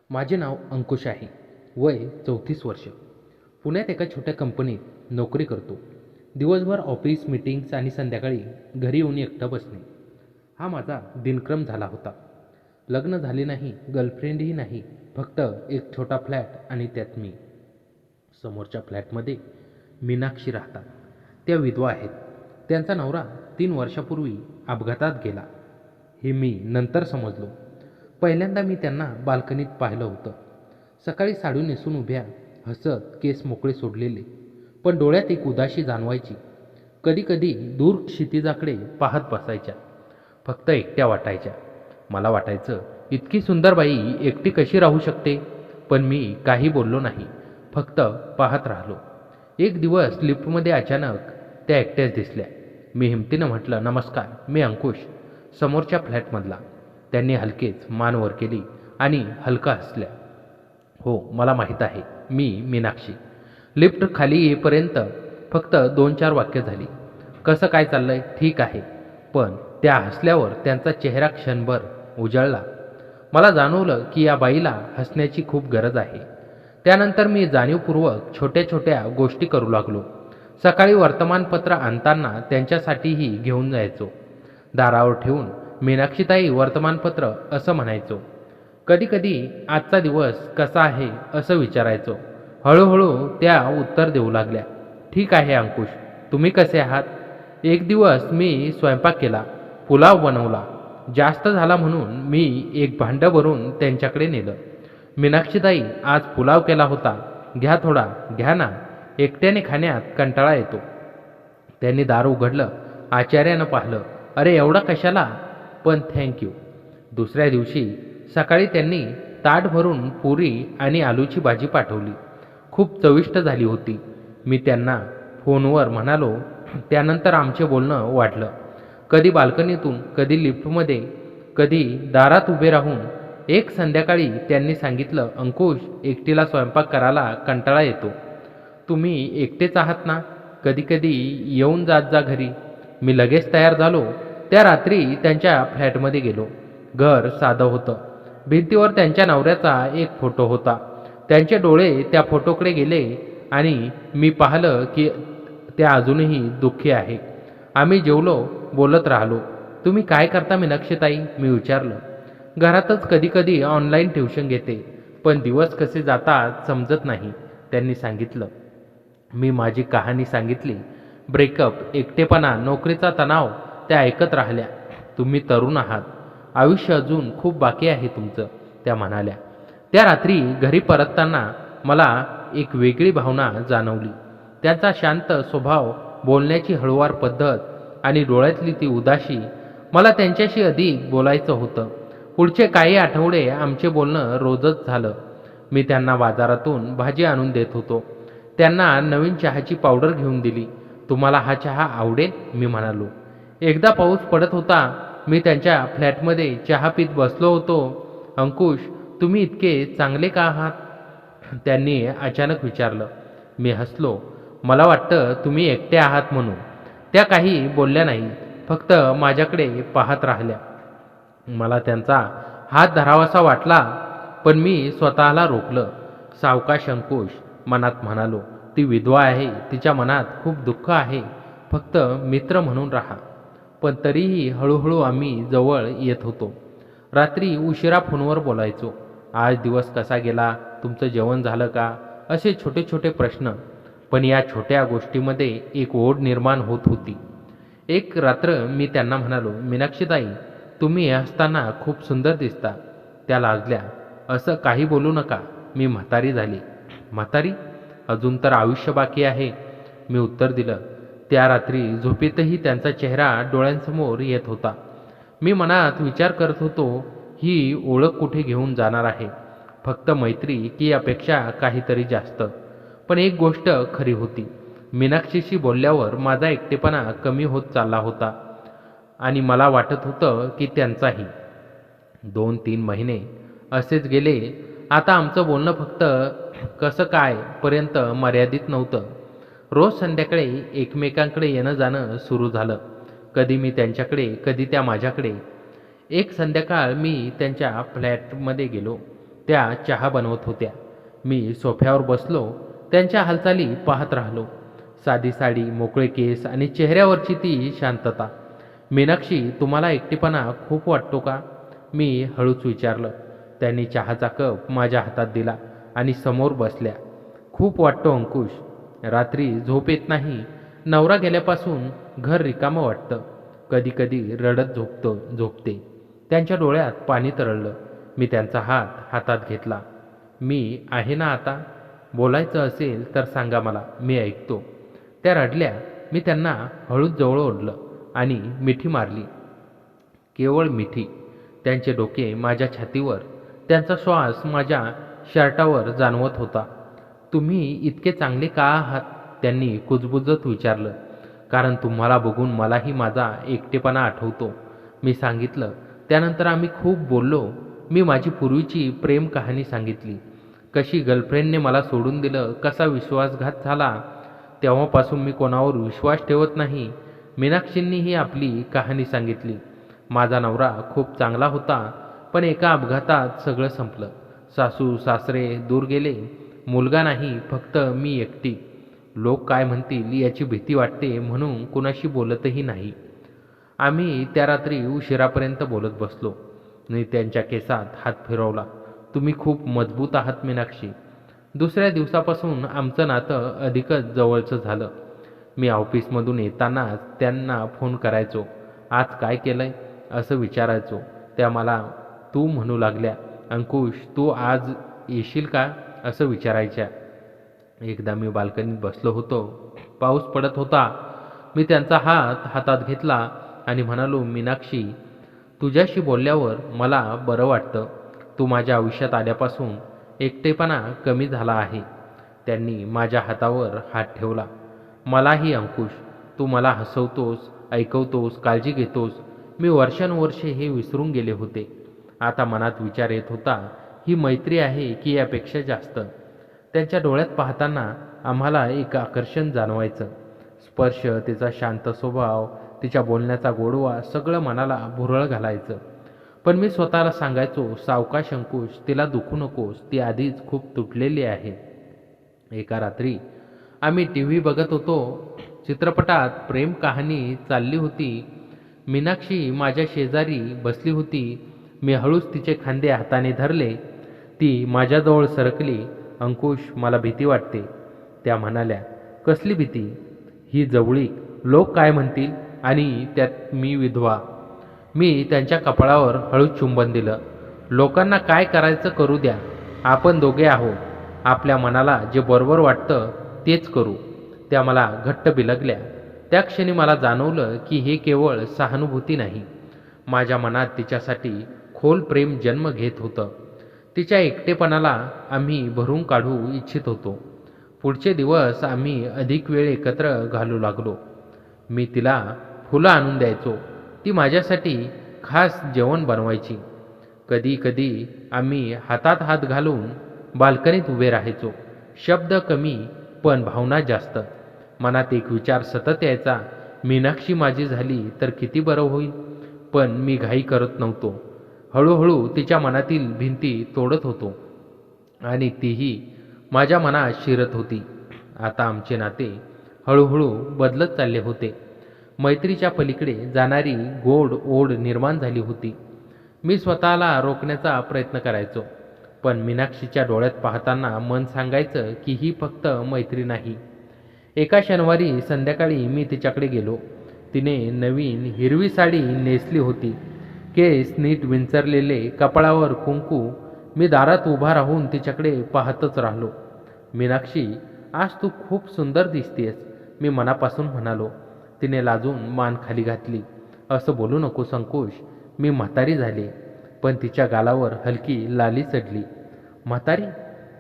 माझे नाव अंकुश आहे. वय 34 वर्ष. पुण्यात एका छोट्या कंपनीत नोकरी करतो. दिवसभर ऑफिस मीटिंग्स आणि संध्याकाळी घरी येऊन एकटं बसणे हा माझा दिनक्रम झाला होता. लग्न झाले नाही, गर्लफ्रेंडही नाही, फक्त एक छोटा फ्लॅट आणि त्यात मी. समोरच्या फ्लॅटमध्ये मीनाक्षी राहतात. त्या विधवा आहेत. त्यांचा नवरा 3 वर्षापूर्वी अपघातात गेला हे मी नंतर समजलो. पहिल्यांदा मी त्यांना बाल्कनीत पाहिलं होतं. सकाळी साडी नेसून उभ्या, हसत, केस मोकळे सोडलेले, पण डोळ्यात एक उदासी जाणवायची. कधीकधी दूर क्षितिजाकडे पाहत बसायच्या. फक्त एकट्या वाटायच्या. मला वाटायचं, इतकी सुंदर बाई एकटी कशी राहू शकते. पण मी काही बोललो नाही, फक्त पाहत राहिलो. एक दिवस लिफ्टमध्ये अचानक त्या एकट्याच दिसल्या. मी हिमतीनं म्हटलं, नमस्कार, मी अंकुश, समोरच्या फ्लॅटमधला. त्यांनी हलकेच मान वर केली आणि हलका हसल्या. हो, मला माहीत आहे, मी मीनाक्षी. लिफ्ट खाली येईपर्यंत फक्त 2-4 वाक्य झाली. कसं काय चाललंय? ठीक आहे. पण त्या हसल्यावर त्यांचा चेहरा क्षणभर उजळला. मला जाणवलं की या बाईला हसण्याची खूप गरज आहे. त्यानंतर मी जाणीवपूर्वक छोट्या छोट्या गोष्टी करू लागलो. सकाळी वर्तमानपत्र आणताना त्यांच्यासाठीही घेऊन जायचो. दारावर ठेवून मीनाक्षीताई वर्तमानपत्र असं म्हणायचो. कधीकधी आजचा दिवस कसा आहे असं विचारायचो. हळूहळू त्या उत्तर देऊ लागल्या. ठीक आहे अंकुश, तुम्ही कसे आहात? एक दिवस मी स्वयंपाक केला, पुलाव बनवला. जास्त झाला म्हणून मी एक भांडं भरून त्यांच्याकडे नेलं. मीनाक्षीताई, आज पुलाव केला होता, घ्या थोडा. घ्या ना, एकट्याने खाण्यात कंटाळा येतो. त्यांनी दार उघडलं. आचार्यानं पाहिलं. अरे एवढा कशाला? पण थँक्यू. दुसऱ्या दिवशी सकाळी त्यांनी ताट भरून पुरी आणि आलूची भाजी पाठवली. खूप चविष्ट झाली होती. मी त्यांना फोनवर म्हणालो. त्यानंतर आमचे बोलणं वाढलं. कधी बाल्कनीतून, कधी लिफ्टमध्ये, कधी दारात उभे राहून. एक संध्याकाळी त्यांनी सांगितलं, अंकुश, एकटीला स्वयंपाक करायला कंटाळा येतो. तुम्ही एकटेच आहात ना? कधीकधी येऊन जात जा घरी. मी लगेच तयार झालो. त्या रात्री त्यांच्या फ्लॅटमध्ये गेलो. घर साधं होतं. भिंतीवर त्यांच्या नवऱ्याचा एक फोटो होता. त्यांचे डोळे त्या फोटोकडे गेले आणि मी पाहिलं की त्या अजूनही दुःखी आहे. आम्ही जेवलो, बोलत राहिलो. तुम्ही काय करता मीनाक्षीताई? मी विचारलं. घरातच कधीकधी ऑनलाईन ट्युशन घेते, पण दिवस कसे जातात समजत नाही, त्यांनी सांगितलं. मी माझी कहाणी सांगितली. ब्रेकअप, एकटेपणा, नोकरीचा तणाव. त्या ऐकत राहिल्या. तुम्ही तरुण आहात, आयुष्य अजून खूप बाकी आहे तुमचं, त्या म्हणाल्या. त्या रात्री घरी परतताना मला एक वेगळी भावना जाणवली. त्यांचा शांत स्वभाव, बोलण्याची हळूवार पद्धत आणि डोळ्यातली ती उदासी. मला त्यांच्याशी अधिक बोलायचं होतं. पुढचे काही आठवडे आमचे बोलणं रोजच झालं. मी त्यांना बाजारातून भाजी आणून देत होतो. त्यांना नवीन चहाची पावडर घेऊन दिली. तुम्हाला हा चहा आवडेल? मी म्हणालो. एकदा पाऊस पडत होता. मी त्यांच्या फ्लॅटमध्ये चहा पीत बसलो होतो. अंकुश, तुम्ही इतके चांगले का आहात? त्यांनी अचानक विचारलं. मी हसलो. मला वाटतं तुम्ही एकटे आहात म्हणून. त्या काही बोलल्या नाही, फक्त माझ्याकडे पाहत राहिल्या. मला त्यांचा हात धरावासा वाटला, पण मी स्वतःला रोखलं. सावकाश अंकुश, मनात म्हणालो. ती विधवा आहे, तिच्या मनात खूप दुःख आहे. फक्त मित्र म्हणून राहा. पण तरीही हळूहळू आम्ही जवळ येत होतो. रात्री उशिरा फोनवर बोलायचो. आज दिवस कसा गेला? तुमचं जेवण झालं का? असे छोटे छोटे प्रश्न. पण या छोट्या गोष्टीमध्ये एक ओढ निर्माण होत होती. एक रात्र मी त्यांना म्हणालो, मीनाक्षीताई, तुम्ही हसताना खूप सुंदर दिसता. त्या लाजल्या. असं काही बोलू नका, मी म्हातारी झाली. म्हातारी? अजून तर आयुष्य बाकी आहे, मी उत्तर दिलं. त्या रात्री झोपेतही त्यांचा चेहरा डोळ्यांसमोर येत होता. मी मनात विचार करत होतो, ही ओळख कुठे घेऊन जाणार आहे? फक्त मैत्री की यापेक्षा काहीतरी जास्त? पण एक गोष्ट खरी होती. मीनाक्षीशी बोलल्यावर माझा एकटेपणा कमी होत चालला होता आणि मला वाटत होतं की त्यांचाही. 2-3 महिने असेच गेले. आता आमचं बोलणं फक्त कसं काय पर्यंत मर्यादित नव्हतं. रोज संध्याकाळी एकमेकांकडे येणं जाणं सुरू झालं. कधी मी त्यांच्याकडे, कधी त्या माझ्याकडे. एक संध्याकाळ मी त्यांच्या फ्लॅटमध्ये गेलो. त्या चहा बनवत होत्या. मी सोफ्यावर बसलो, त्यांच्या हालचाली पाहत राहिलो. साधी साडी, मोकळे केस आणि चेहऱ्यावरची ती शांतता. मीनाक्षी, तुम्हाला एकटेपणा खूप वाटतो का? मी हळूच विचारलं. त्यांनी चहाचा कप माझ्या हातात दिला आणि समोर बसल्या. खूप वाटतो अंकुश. रात्री झोप येत नाही. नवरा गेल्यापासून घर रिकामं वाटतं. कधी कधी रडत झोपते. त्यांच्या डोळ्यात पाणी तरळलं. मी त्यांचा हात हातात घेतला. मी आहे ना आता. बोलायचं असेल तर सांगा मला, मी ऐकतो. त्या रडल्या. मी त्यांना हळूच जवळ ओढलं आणि मिठी मारली. केवळ मिठी. त्यांचे डोके माझ्या छातीवर, त्यांचा श्वास माझ्या शर्टावर जाणवत होता. तुम्ही इतके चांगले का आहात? त्यांनी कुजबुजत विचारलं. कारण तुम्हाला बघून मलाही माझा एकटेपणा आठवतो, मी सांगितलं. त्यानंतर आम्ही खूप बोललो. मी माझी पूर्वीची प्रेम कहाणी सांगितली. कशी गर्लफ्रेंडने मला सोडून दिलं, कसा विश्वासघात झाला. तेव्हापासून मी कोणावर विश्वास ठेवत नाही. मीनाक्षींनीही आपली कहाणी सांगितली. माझा नवरा खूप चांगला होता, पण एका अपघातात सगळं संपलं. सासू सासरे दूर गेले. मुलगा नाही, फक्त मी एकटी. लोक काय म्हणतील याची भीती वाटते, म्हणून कुणाशी बोलतही नाही. आम्ही त्या रात्री उशिरापर्यंत बोलत बसलो. मी त्यांच्या केसात हात फिरवला. तुम्ही खूप मजबूत आहात मीनाक्षी. दुसऱ्या दिवसापासून आमचं नातं अधिकच जवळचं झालं. मी ऑफिसमधून येतानाच त्यांना फोन करायचो. आज काय केलंय असं विचारायचो. त्या मला तू म्हणू लागल्या. अंकुश, तू आज येशील का असं विचारायच्या. एकदा मी बाल्कनीत बसलो होतो. पाऊस पडत होता. मी त्यांचा हात हातात घेतला आणि म्हणालो, मीनाक्षी, तुझ्याशी बोलल्यावर मला बरं वाटतं. तू माझ्या आयुष्यात आल्यापासून एकटेपणा कमी झाला आहे. त्यांनी माझ्या हातावर हात ठेवला. मलाही अंकुश, तू मला हसवतोस, ऐकवतोस, काळजी घेतोस. मी वर्षानुवर्षे हे विसरून गेले होते. आता मनात विचार येत होता, ही मैत्री आहे की यापेक्षा जास्त. त्यांच्या डोळ्यात पाहताना आम्हाला एक आकर्षण जाणवायचं. स्पर्श, तिचा शांत स्वभाव, तिच्या बोलण्याचा गोडवा सगळं मनाला भुरळ घालायचं. पण मी स्वतःला सांगायचो, सावकाश अंकुश, तिला दुखू नकोस, ती आधीच खूप तुटलेली आहे. एका रात्री आम्ही TV बघत होतो. चित्रपटात प्रेम कहाणी चालली होती. मीनाक्षी माझ्या शेजारी बसली होती. मी हळूच तिचे खांदे हाताने धरले. ती माझ्याजवळ सरकली. अंकुश, मला भीती वाटते, त्या म्हणाल्या. कसली भीती? ही जवळीक. लोक काय म्हणतील, आणि त्यात मी विधवा. मी त्यांच्या कपाळावर हळूच चुंबन दिलं. लोकांना काय करायचं करू द्या. आपण दोघे आहोत. आपल्या मनाला जे बरोबर वाटतं तेच करू. त्या मला घट्ट बिलगल्या. त्या क्षणी मला जाणवलं की हे केवळ सहानुभूती नाही. माझ्या मनात तिच्यासाठी खोल प्रेम जन्म घेत होतं. तिच्या एकटेपणाला आम्ही भरून काढू इच्छित होतो. पुढचे दिवस आम्ही अधिक वेळ एकत्र घालू लागलो. मी तिला फुलं आणून द्यायचो. ती माझ्यासाठी खास जेवण बनवायची. कधी कधी आम्ही हातात हात घालून बाल्कनीत उभे राहायचो. शब्द कमी पण भावना जास्त. मनात एक विचार सतत यायचा, मीनाक्षी माझी झाली तर किती बरं होईल. पण मी घाई करत नव्हतो. हळूहळू तिच्या मनातील भिंती तोडत होतो आणि तीही माझ्या मनात शिरत होती. आता आमचे नाते हळूहळू बदलत चालले होते. मैत्रीच्या पलीकडे जाणारी गोड ओढ निर्माण झाली होती. मी स्वतःला रोखण्याचा प्रयत्न करायचो, पण मीनाक्षीच्या डोळ्यात पाहताना मन सांगायचं की ही फक्त मैत्री नाही. एका शनिवारी संध्याकाळी मी तिच्याकडे गेलो. तिने नवीन हिरवी साडी नेसली होती. केस नीट विंचरलेले, कपाळावर कुंकू. मी दारात उभा राहून तिच्याकडे पाहतच राहिलो. मीनाक्षी, आज तू खूप सुंदर दिसतेस, मी मनापासून म्हणालो. तिने लाजून मान खाली घातली. असं बोलू नकोस अंकुश, मी म्हातारी झाले. पण तिच्या गालावर हलकी लाली चढली. म्हातारी?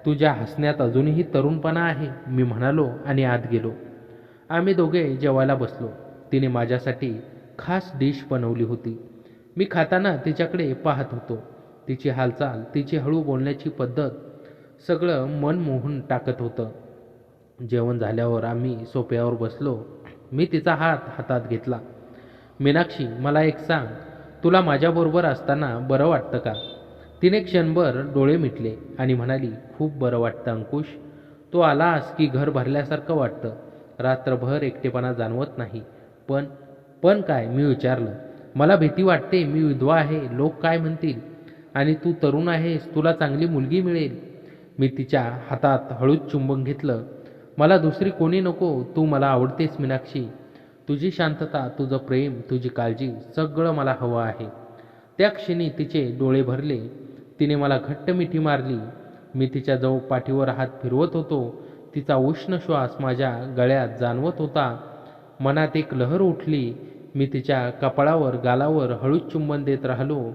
तुझ्या हसण्यात अजूनही तरुणपणा आहे, मी म्हणालो आणि आत गेलो. आम्ही दोघे जेवायला बसलो. तिने माझ्यासाठी खास डिश बनवली होती. मी खाताना तिच्याकडे पाहत होतो. तिची हालचाल, तिची हळू बोलण्याची पद्धत, सगळं मन मोहून टाकत होतं. जेवण झाल्यावर आम्ही सोफ्यावर बसलो. मी तिचा हात हातात घेतला. मीनाक्षी, मला एक सांग, तुला माझ्याबरोबर असताना बरं वाटतं का? तिने क्षणभर डोळे मिटले आणि म्हणाली, खूप बरं वाटतं अंकुश. तो आलास की घर भरल्यासारखं वाटतं. रात्रभर एकटेपणा जाणवत नाही. पण पण काय, मी विचारलं. मला भीती वाटते. मी विधवा आहे, लोक काय म्हणतील. आणि तू तरुण आहेस, तुला चांगली मुलगी मिळेल. मी तिच्या हातात हळूच चुंबन घेतलं. मला दुसरी कोणी नको, तू मला आवडतेस मीनाक्षी. तुझी शांतता, तुझं प्रेम, तुझी काळजी, सगळं मला हवं आहे. त्या क्षणी तिचे डोळे भरले. तिने मला घट्ट मिठी मारली. मी तिच्याजवळ पाठीवर हात फिरवत होतो. तिचा उष्ण श्वास माझ्या गळ्यात जाणवत होता. मनात एक लहर उठली. मी तिच्या कपाळावर, गालावर हळूच चुंबन देत राहिलो.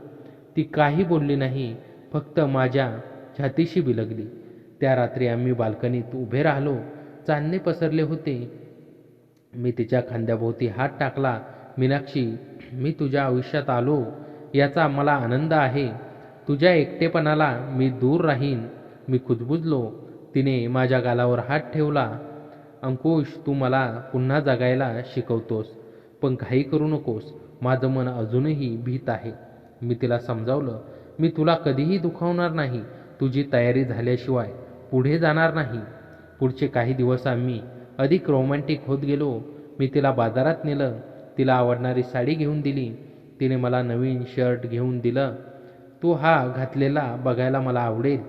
ती काही बोलली नाही, फक्त माझ्या छातीशी बिलगली. त्या रात्री आम्ही बाल्कनीत उभे राहिलो. चांदणे पसरले होते. मी तिच्या खांद्याभोवती हात टाकला. मीनाक्षी, मी तुझ्या आयुष्यात आलो याचा मला आनंद आहे. तुझ्या एकटेपणाला मी दूर राहीन. मी कुजबुजलो. तिने माझ्या गालावर हात ठेवला. अंकुश, तू मला पुन्हा जगायला शिकवतोस, पण घाई करू नकोस. माझं मन अजूनही भीत आहे. मी तिला समजावलं, मी तुला कधीही दुखावणार नाही. तुझी तयारी झाल्याशिवाय पुढे जाणार नाही. पुढचे काही दिवस आम्ही अधिक रोमॅन्टिक होत गेलो. मी तिला बाजारात नेलं. तिला आवडणारी साडी घेऊन दिली. तिने मला नवीन शर्ट घेऊन दिलं. तू हा घातलेला बघायला मला आवडेल,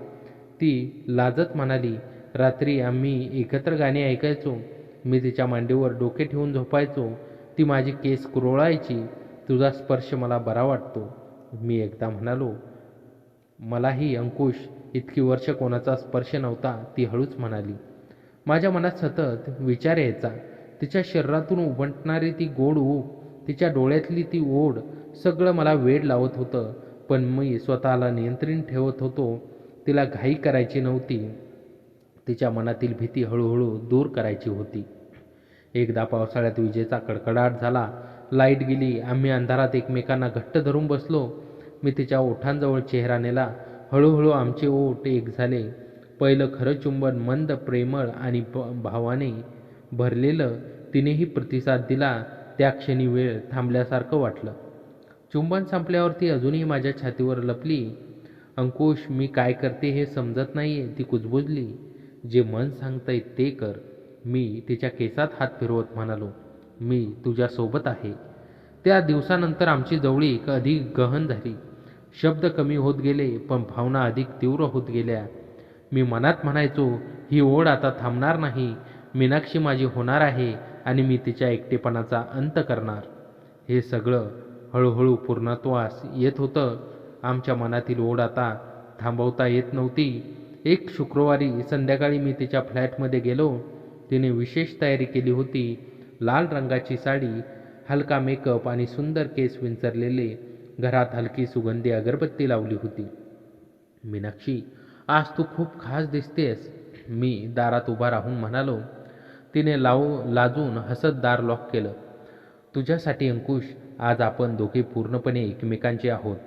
ती लाजत म्हणाली. रात्री आम्ही एकत्र गाणी ऐकायचो. मी तिच्या मांडीवर डोके ठेवून झोपायचो. ती माझी केस कुरळायची. तुझा स्पर्श मला बरा वाटतो, मी एकदा म्हणालो. मलाही अंकुश, इतकी वर्ष कोणाचा स्पर्श नव्हता, ती हळूच म्हणाली. माझ्या मनात सतत विचार यायचा. तिच्या शरीरातून उमटणारी ती गोड ऊब, तिच्या डोळ्यातली ती ओढ, सगळं मला वेड लावत होतं. पण मी स्वतःला नियंत्रित ठेवत होतो. तिला घाई करायची नव्हती. तिच्या मनातील भीती हळूहळू दूर करायची होती. एकदा पावसाळ्यात विजेचा कडकडाट झाला. लाईट गेली. आम्ही अंधारात एकमेकांना घट्ट धरून बसलो. मी तिच्या ओठांजवळ चेहरा नेला. हळूहळू आमचे ओठ एक झाले. पहिलं खरं चुंबन मंद, प्रेमळ आणि भावाने भरलेलं. तिनेही प्रतिसाद दिला. त्या क्षणी वेळ थांबल्यासारखं वाटलं. चुंबन संपल्यावर ती अजूनही माझ्या छातीवर लपली. अंकुश, मी काय करते हे समजत नाहीये, ती कुजबुजली. जे मन सांगतंय ते कर. मी तिच्या केसात हात फिरवत म्हणालो, मी तुझ्यासोबत आहे. त्या दिवसानंतर आमची जवळीक अधिक गहन झाली. शब्द कमी होत गेले, पण भावना अधिक तीव्र होत गेल्या. मी मनात म्हणायचो, ही ओढ आता थांबणार नाही. मीनाक्षी माझी होणार आहे आणि मी तिच्या एकटेपणाचा अंत करणार. हे सगळं हळूहळू पूर्णत्वास येत होतं. आमच्या मनातील ओढ आता थांबवता येत नव्हती. एक शुक्रवारी संध्याकाळी मी तिच्या फ्लॅटमध्ये गेलो. तिने विशेष तयारी केली होती. लाल रंगाची साडी, हलका मेकअप आणि सुंदर केस विंचरलेले. घरात हलकी सुगंधी अगरबत्ती लावली होती. मीनाक्षी, आज तू खूप खास दिसतेस, मी दारात उभा राहून म्हणालो. तिने लाजून हसत दार लॉक केलं. तुझ्यासाठी अंकुश, आज आपण दोघे पूर्णपणे एकमेकांचे आहोत.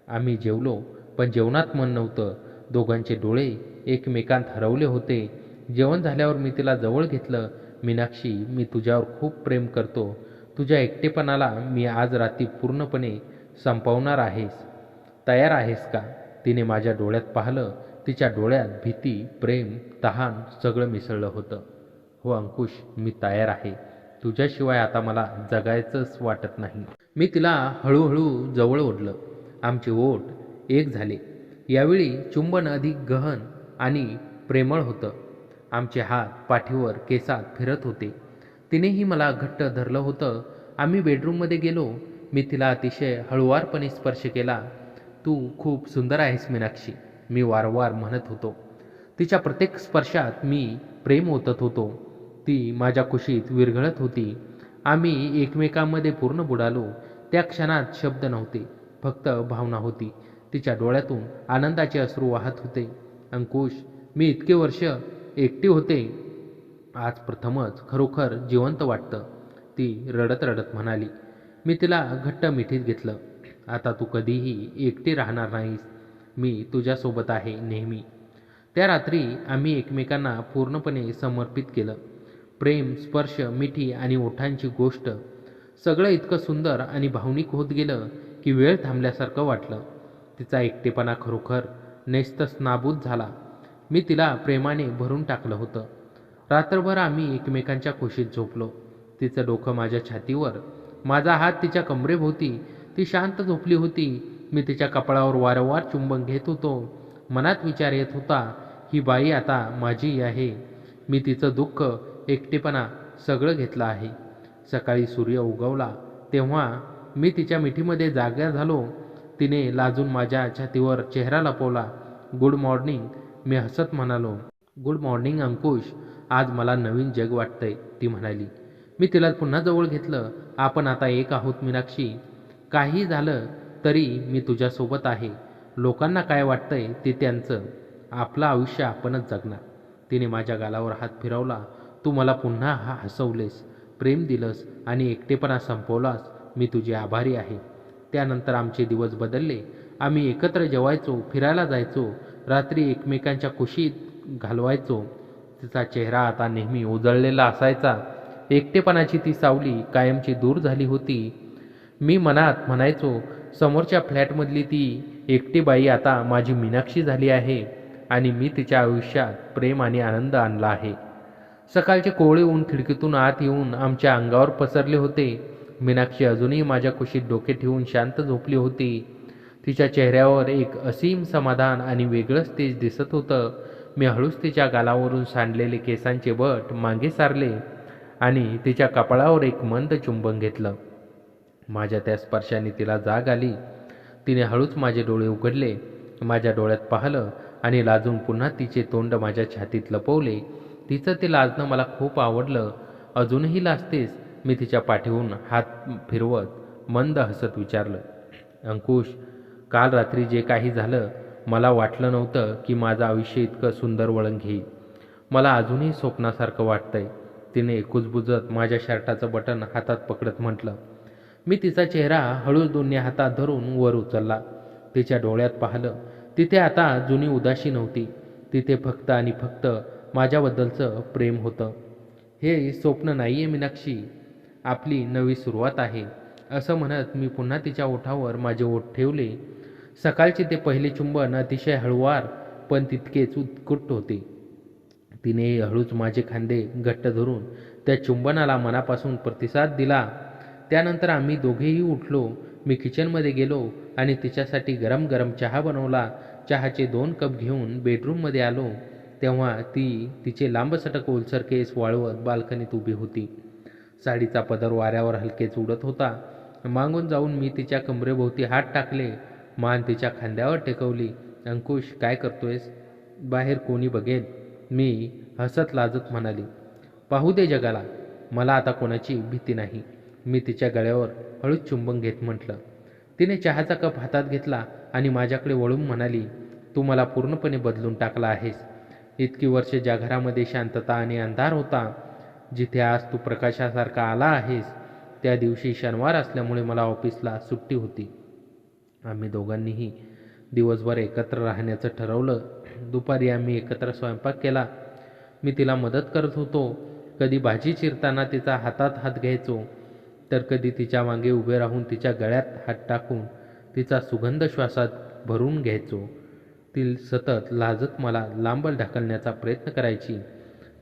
आम्ही जेवलो, पण जेवणात मन नव्हतं. दोघांचे डोळे एकमेकांत हरवले होते. जेवण झाल्यावर मी तिला जवळ घेतलं. मीनाक्षी, मी तुझ्यावर खूप प्रेम करतो. तुझ्या एकटेपणाला मी आज रात्री पूर्णपणे संपवणार आहेस. तयार आहेस का? तिने माझ्या डोळ्यात पाहिलं. तिच्या डोळ्यात भीती, प्रेम, तहान सगळं मिसळलं होतं. हो अंकुश, मी तयार आहे. तुझ्याशिवाय आता मला जगायचंच वाटत नाही. मी तिला हळूहळू जवळ ओढलं. आमचे ओठ एक झाले. यावेळी चुंबन अधिक गहन आणि प्रेमळ होतं. आमचे हात पाठीवर, केसात फिरत होते. तिनेही मला घट्ट धरलं होतं. आम्ही बेडरूममध्ये गेलो. मी तिला अतिशय हळुवारपणे स्पर्श केला. तू खूप सुंदर आहेस मीनाक्षी, मी वारंवार म्हणत होतो. तिच्या प्रत्येक स्पर्शात मी प्रेम ओतत होतो. ती माझ्या कुशीत विरघळत होती. आम्ही एकमेकांमध्ये पूर्ण बुडालो. त्या क्षणात शब्द नव्हते, फक्त भावना होती. तिच्या डोळ्यातून आनंदाचे अश्रू वाहत होते. अंकुश, मी इतके वर्ष एकटी होते, आज प्रथमच खरोखर जिवंत वाटतं, ती रडत रडत म्हणाली. मी तिला घट्ट मिठीत घेतलं. आता तू कधीही एकटी राहणार नाहीस. मी तुझ्यासोबत आहे नेहमी. त्या रात्री आम्ही एकमेकांना पूर्णपणे समर्पित केलं. प्रेम, स्पर्श, मिठी आणि ओठांची गोष्ट, सगळं इतकं सुंदर आणि भावनिक होत गेलं की वेळ थांबल्यासारखं वाटलं. तिचा एकटेपणा खरोखर नेस्तनाबूत झाला. मी तिला प्रेमाने भरून टाकलं होतं. रात्रभर आम्ही एकमेकांच्या कुशीत झोपलो. तिचं डोकं माझ्या छातीवर, माझा हात तिच्या कमरेभोवती. ती शांत झोपली होती. मी तिच्या कपाळावर वारंवार चुंबन घेत होतो. मनात विचार येत होता, ही बाई आता माझी आहे. मी तिचं दुःख, एकटेपणा सगळं घेतलं आहे. सकाळी सूर्य उगवला तेव्हा मी तिच्या मिठीमध्ये जागा झालो. तिने लाजून माझ्या छातीवर चेहरा लपवला. गुड मॉर्निंग, मी हसत म्हणालो. गुड मॉर्निंग अंकुश, आज मला नवीन जग वाटतंय, ती म्हणाली. मी तिला पुन्हा जवळ घेतलं. आपण आता एक आहोत मीनाक्षी. काही झालं तरी मी तुझ्यासोबत आहे. लोकांना काय वाटतंय ते त्यांचं, आपलं आयुष्य आपणच जगणार. तिने माझ्या गालावर हात फिरवला. तू मला पुन्हा हसवलेस, प्रेम दिलंस आणि एकटेपणा संपवलास. मी तुझे आभारी आहे. त्यानंतर आमचे दिवस बदलले. आम्ही एकत्र जेवायचो, फिरायला जायचो, रात्री एकमेकांच्या कुशीत घालवायचो. तिचा चेहरा आता नेहमी उजळलेला असायचा. एकटेपणाची ती सावली कायमची दूर झाली होती. मी मनात म्हणायचो, समोरच्या फ्लॅटमधली ती एकटी बाई आता माझी मीनाक्षी झाली आहे आणि मी तिच्या आयुष्यात प्रेम आणि आनंद आणला आहे. सकाळचे कोवळे ऊन खिडकीतून आत येऊन आमच्या अंगावर पसरले होते. मीनाक्षी अजूनही माझ्या कुशीत डोके ठेवून शांत झोपली होती. तिच्या चेहऱ्यावर एक असीम समाधान आणि वेगळंच तेज दिसत होतं. मी हळूच तिच्या गालावरून सांडलेले केसांचे बट मागे सारले आणि तिच्या कपाळावर एक मंद चुंबन घेतलं. माझ्या त्या स्पर्शाने तिला जाग आली. तिने हळूच माझे डोळे उघडले, माझ्या डोळ्यात पाहिलं आणि लाजून पुन्हा तिचे तोंड माझ्या छातीत लपवले. तिचं ते लाजणं मला खूप आवडलं. अजूनही लाजतेस? मी तिच्या पाठीहून हात फिरवत मंद हसत विचारलं. अंकुश, काल रात्री जे काही झालं, मला वाटलं नव्हतं की माझं आयुष्य इतकं सुंदर वळण घेईल. मला अजूनही स्वप्नासारखं वाटतंय, तिने कुजबुजत माझ्या शर्टाचं बटन हातात पकडत म्हटलं. मी तिचा चेहरा हळूच दोन्ही हातात धरून वर उचलला. तिच्या डोळ्यात पाहिलं. तिथे आता जुनी उदासी नव्हती. तिथे फक्त आणि फक्त माझ्याबद्दलचं प्रेम होतं. हे स्वप्न नाहीये मीनाक्षी, आपली नवी सुरुवात आहे, असं म्हणत मी पुन्हा तिच्या ओठावर माझे ओठ ठेवले. सकाळचे ते पहिले चुंबन अतिशय हळुवार पण तितकेच उत्कट होते. तिने हळूच माझे खांदे घट्ट धरून त्या चुंबनाला मनापासून प्रतिसाद दिला. त्यानंतर आम्ही दोघेही उठलो. मी किचनमध्ये गेलो आणि तिच्यासाठी गरम गरम चहा बनवला. चहाचे 2 कप घेऊन बेडरूममध्ये आलो तेव्हा ती तिचे लांबसटक ओलसर केस वाळवत बाल्कनीत उभी होती. साडीचा पदर वाऱ्यावर हलकेच उडत होता. मागून जाऊन मी तिच्या कमरेभोवती हात टाकले, मान तिच्या खांद्यावर टेकवली. अंकुश, काय करतोयस? बाहेर कोणी बघेल, मी हसत लाजत म्हणाली. पाहू दे जगाला, मला आता कोणाची भीती नाही, मी तिच्या गळ्यावर हळूच चुंबन घेत म्हटलं. तिने चहाचा कप हातात घेतला आणि माझ्याकडे वळून म्हणाली, तू मला पूर्णपणे बदलून टाकला आहेस. इतकी वर्ष ज्या घरामध्ये शांतता आणि अंधार होता, जिथे आज तू प्रकाशासारखा आला आहेस. त्या दिवशी शनिवार असल्यामुळे मला ऑफिसला सुट्टी होती. आम्ही दोघांनीही दिवसभर एकत्र राहण्याचं ठरवलं. दुपारी आम्ही एकत्र स्वयंपाक केला. मी तिला मदत करत होतो. कधी भाजी चिरताना तिचा हातात हात घ्यायचो, तर कधी तिच्या मागे उभे राहून तिच्या गळ्यात हात टाकून तिचा सुगंध श्वासात भरून घ्यायचो. ती सतत लाजत मला लांब ढकलण्याचा प्रयत्न करायची,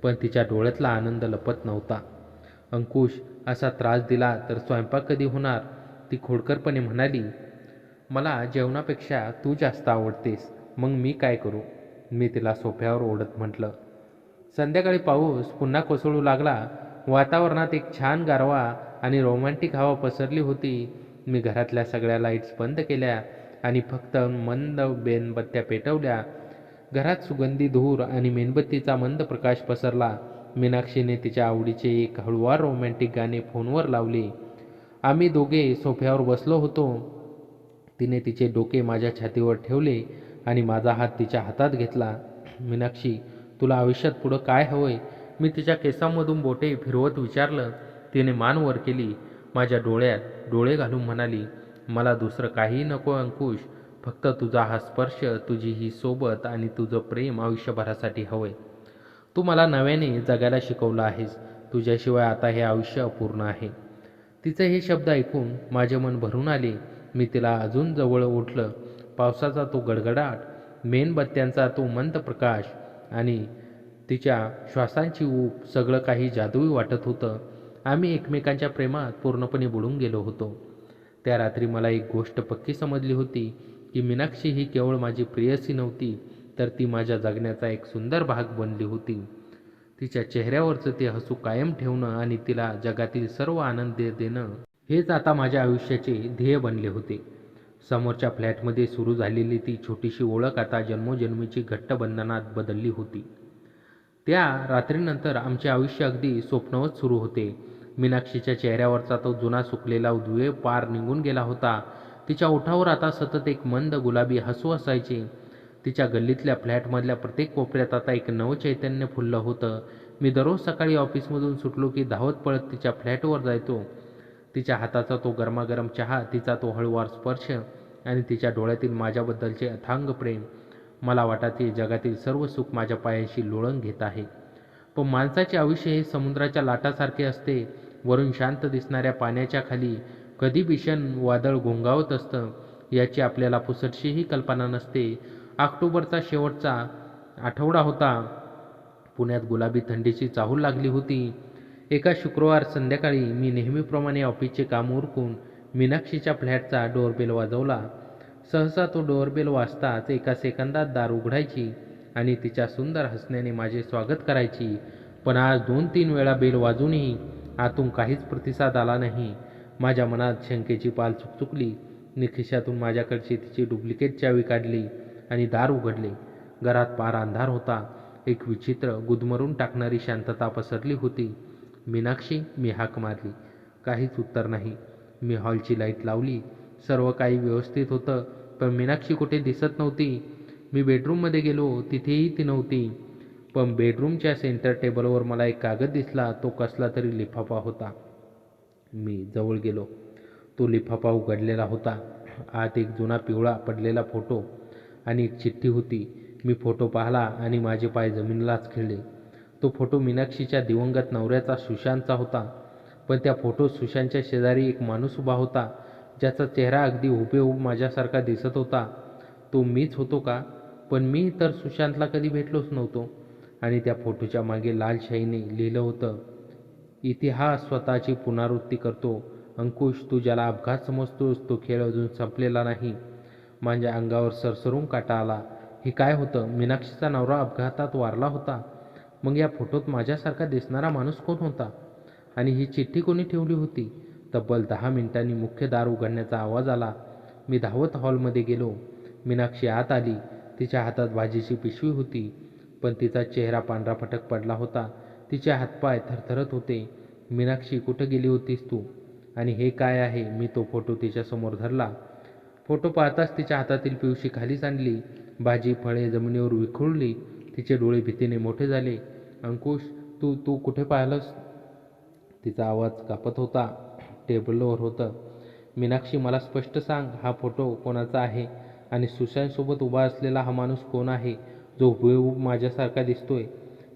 पण तिच्या डोळ्यातला आनंद लपत नव्हता. अंकुश, असा त्रास दिला तर स्वयंपाक कधी होणार? ती खोडकरपणे म्हणाली. मला जेवणापेक्षा तू जास्त आवडतेस, मग मी काय करू? मी तिला सोफ्यावर ओढत म्हटलं. संध्याकाळी पाऊस पुन्हा कोसळू लागला. वातावरणात एक छान गारवा आणि रोमॅन्टिक हवा पसरली होती. मी घरातल्या सगळ्या लाईट्स बंद केल्या आणि फक्त मंद मेणबत्त्या पेटवल्या. घरात सुगंधी धूर आणि मेणबत्तीचा मंद प्रकाश पसरला. मीनाक्षीने तिच्या आवडीचे एक हळुवार रोमॅन्टिक गाणे फोनवर लावले. आम्ही दोघे सोफ्यावर बसलो होतो. तिने तिचे डोके माझ्या छातीवर ठेवले आणि माझा हात तिच्या हातात घेतला. मीनाक्षी, तुला आयुष्यात पुढं काय हवंय? मी तिच्या केसांमधून बोटे फिरवत विचारलं. तिने मान वर केली. माझ्या डोळ्यात डोळे घालून म्हणाली, मला दुसरं काहीही नको अंकुश, फक्त तुझा हा स्पर्श, तुझी ही सोबत आणि तुझं प्रेम आयुष्यभरासाठी हवंय. तू मला नव्याने जगायला शिकवलं आहेस. तुझ्याशिवाय आता हे आयुष्य अपूर्ण आहे. तिचे हे शब्द ऐकून माझे मन भरून आले. मी तिला अजून जवळ ओढलं. पावसाचा तो गडगडाट, मेणबत्त्यांचा तो मंद प्रकाश आणि तिच्या श्वासांची ऊब सगळं काही जादुई वाटत होतं. आम्ही एकमेकांच्या प्रेमात पूर्णपणे बुडून गेलो होतो. त्या रात्री मला एक गोष्ट पक्की समजली होती की मीनाक्षी ही केवळ माझी प्रेयसी नव्हती, तर ती माझ्या जगण्याचा एक सुंदर भाग बनली होती. तिच्या चेहऱ्यावरचं ते हसू कायम ठेवणं आणि तिला जगातील सर्व आनंद देणं हेच आता माझ्या आयुष्याचे ध्येय बनले होते. समोरच्या फ्लॅटमध्ये सुरू झालेली ती छोटीशी ओळख आता जन्मोजन्मीची घट्ट बंधनात बदलली होती. त्या रात्रीनंतर आमचे आयुष्य अगदी स्वप्नवत सुरू होते. मीनाक्षीच्या चेहऱ्यावरचा तो जुना सुकलेला उद्वेग पार निघून गेला होता. तिच्या ओठावर आता सतत एक मंद गुलाबी हसू असायचे. तिच्या गल्लीतल्या फ्लॅटमधल्या प्रत्येक कोपऱ्यात आता एक नवचैतन्य फुललं होतं. मी दररोज सकाळी ऑफिसमधून सुटलो की धावत पळत तिच्या फ्लॅटवर जायचो. तिच्या हाताचा तो गरमागरम चहा, तिचा तो हळूवार स्पर्श आणि तिच्या डोळ्यातील माझ्याबद्दलचे अथांग प्रेम. मला वाटायचे जगातील सर्व सुख माझ्या पायाशी लोळण घेत आहे. पण माणसाचे आयुष्य हे समुद्राच्या लाटासारखे असते. वरून शांत दिसणाऱ्या पाण्याच्या खाली कधी भीषण वादळ घोंघावत असतं याची आपल्याला पुसटशीही कल्पना नसते. ऑक्टोबरचा शेवटचा आठवडा होता. पुण्यात गुलाबी थंडीची चाहूल लागली होती. एका शुक्रवार संध्याकाळी मी नेहमीप्रमाणे ऑफिसचे काम उरकून मीनाक्षीच्या फ्लॅटचा डोअरबेल वाजवला. सहसा तो डोअरबेल वाजताच एका सेकंदात दार उघडायची आणि तिच्या सुंदर हसण्याने माझे स्वागत करायची. पण आज 2-3 वेळा बेल वाजूनही आतून काहीच प्रतिसाद आला नाही. माझ्या मनात शंकेची पाल चुकचुकली. मी खिशातून माझ्याकडची तिची डुप्लिकेट चावी काढली आणि दार उघडले. घरात पार अंधार होता. एक विचित्र गुदमरून टाकणारी शांतता पसरली होती. मीनाक्षी, मी हाक मारली. काहीच उत्तर नाही. मी हॉलची लाईट लावली. सर्व काही व्यवस्थित होतं, पण मीनाक्षी कुठे दिसत नव्हती. मी बेडरूममध्ये गेलो, तिथेही ती नव्हती. पण बेडरूमच्या सेंटर टेबलवर मला एक कागद दिसला. तो कसला तरी लिफाफा होता. मी जवळ गेलो. तो लिफाफा उघडलेला होता. आत एक जुना पिवळा पडलेला फोटो आणि एक चिठ्ठी होती. मी फोटो पाहिला आणि माझे पाय जमिनीलाच खिळले. तो फोटो मीनाक्षीच्या दिवंगत नवऱ्याचा सुशांतचा होता. पण त्या फोटोत सुशांतच्या शेजारी एक माणूस उभा होता, ज्याचा चेहरा अगदी हुबेहूब माझ्यासारखा दिसत होता. तो मीच होतो का? पण मी तर सुशांतला कधी भेटलोच नव्हतो. आणि त्या फोटोच्या मागे लाल शाईने लिहिलं होतं, इतिहास स्वतःची पुनरावृत्ती करतो. अंकुश, तू ज्याला अपघात समजतोस तो खेळ अजून संपलेला नाही. माझ्या अंगावर सरसरून काटा आला. हे काय होतं? मीनाक्षीचा नवरा अपघातात वारला होता. मग या फोटोत माझ्यासारखा दिसणारा माणूस कोण होता? आणि ही चिठ्ठी कोणी ठेवली होती? तब्बल 10 मिनिटांनी मुख्य दार उघडण्याचा आवाज आला. मी धावत हॉलमध्ये गेलो. मीनाक्षी आत आली. तिच्या हातात भाजीची पिशवी होती, पण तिचा चेहरा पांढरा फटक पडला होता. तिचे हातपाय थरथरत होते. मीनाक्षी, कुठे गेली होतीस तू? आणि हे काय आहे? मी तो फोटो तिच्यासमोर धरला. फोटो पाहताच तिच्या हातातील पिवशी खाली सांडली. भाजी फळे जमिनीवर विखुरली. तिचे डोळे भीतीने मोठे झाले. अंकुश, तू तू कुठे पाहिलंस? तिचा आवाज कापत होता. टेबलवर होतं. मीनाक्षी, मला स्पष्ट सांग, हा फोटो कोणाचा आहे? आणि सुशांतसोबत उभा असलेला हा माणूस कोण आहे, जो हुबेहूब माझ्यासारखा दिसतोय?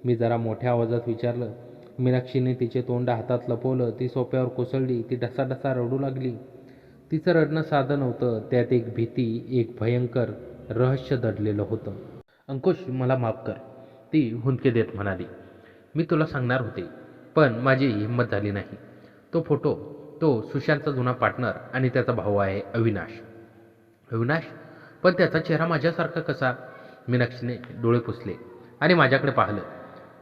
मी जरा मोठ्या आवाजात विचारलं. मीनाक्षीने तिचे तोंड हातात लपवलं. ती सोफ्यावर कोसळली. ती ढसाढसा रडू लागली. तिचं रडणं साधं नव्हतं. त्यात एक भीती, एक भयंकर रहस्य दडलेलं होतं. अंकुश, मला माफ कर, ती हुंदके देत म्हणाली. मी तुला सांगणार होते, पण माझी हिंमत झाली नाही. तो फोटो, तो सुशांतचा जुना पार्टनर आणि त्याचा भाऊ आहे अविनाश. अविनाश? पण त्याचा चेहरा माझ्यासारखा कसा? मीनाक्षीने डोळे पुसले आणि माझ्याकडे पाहिलं.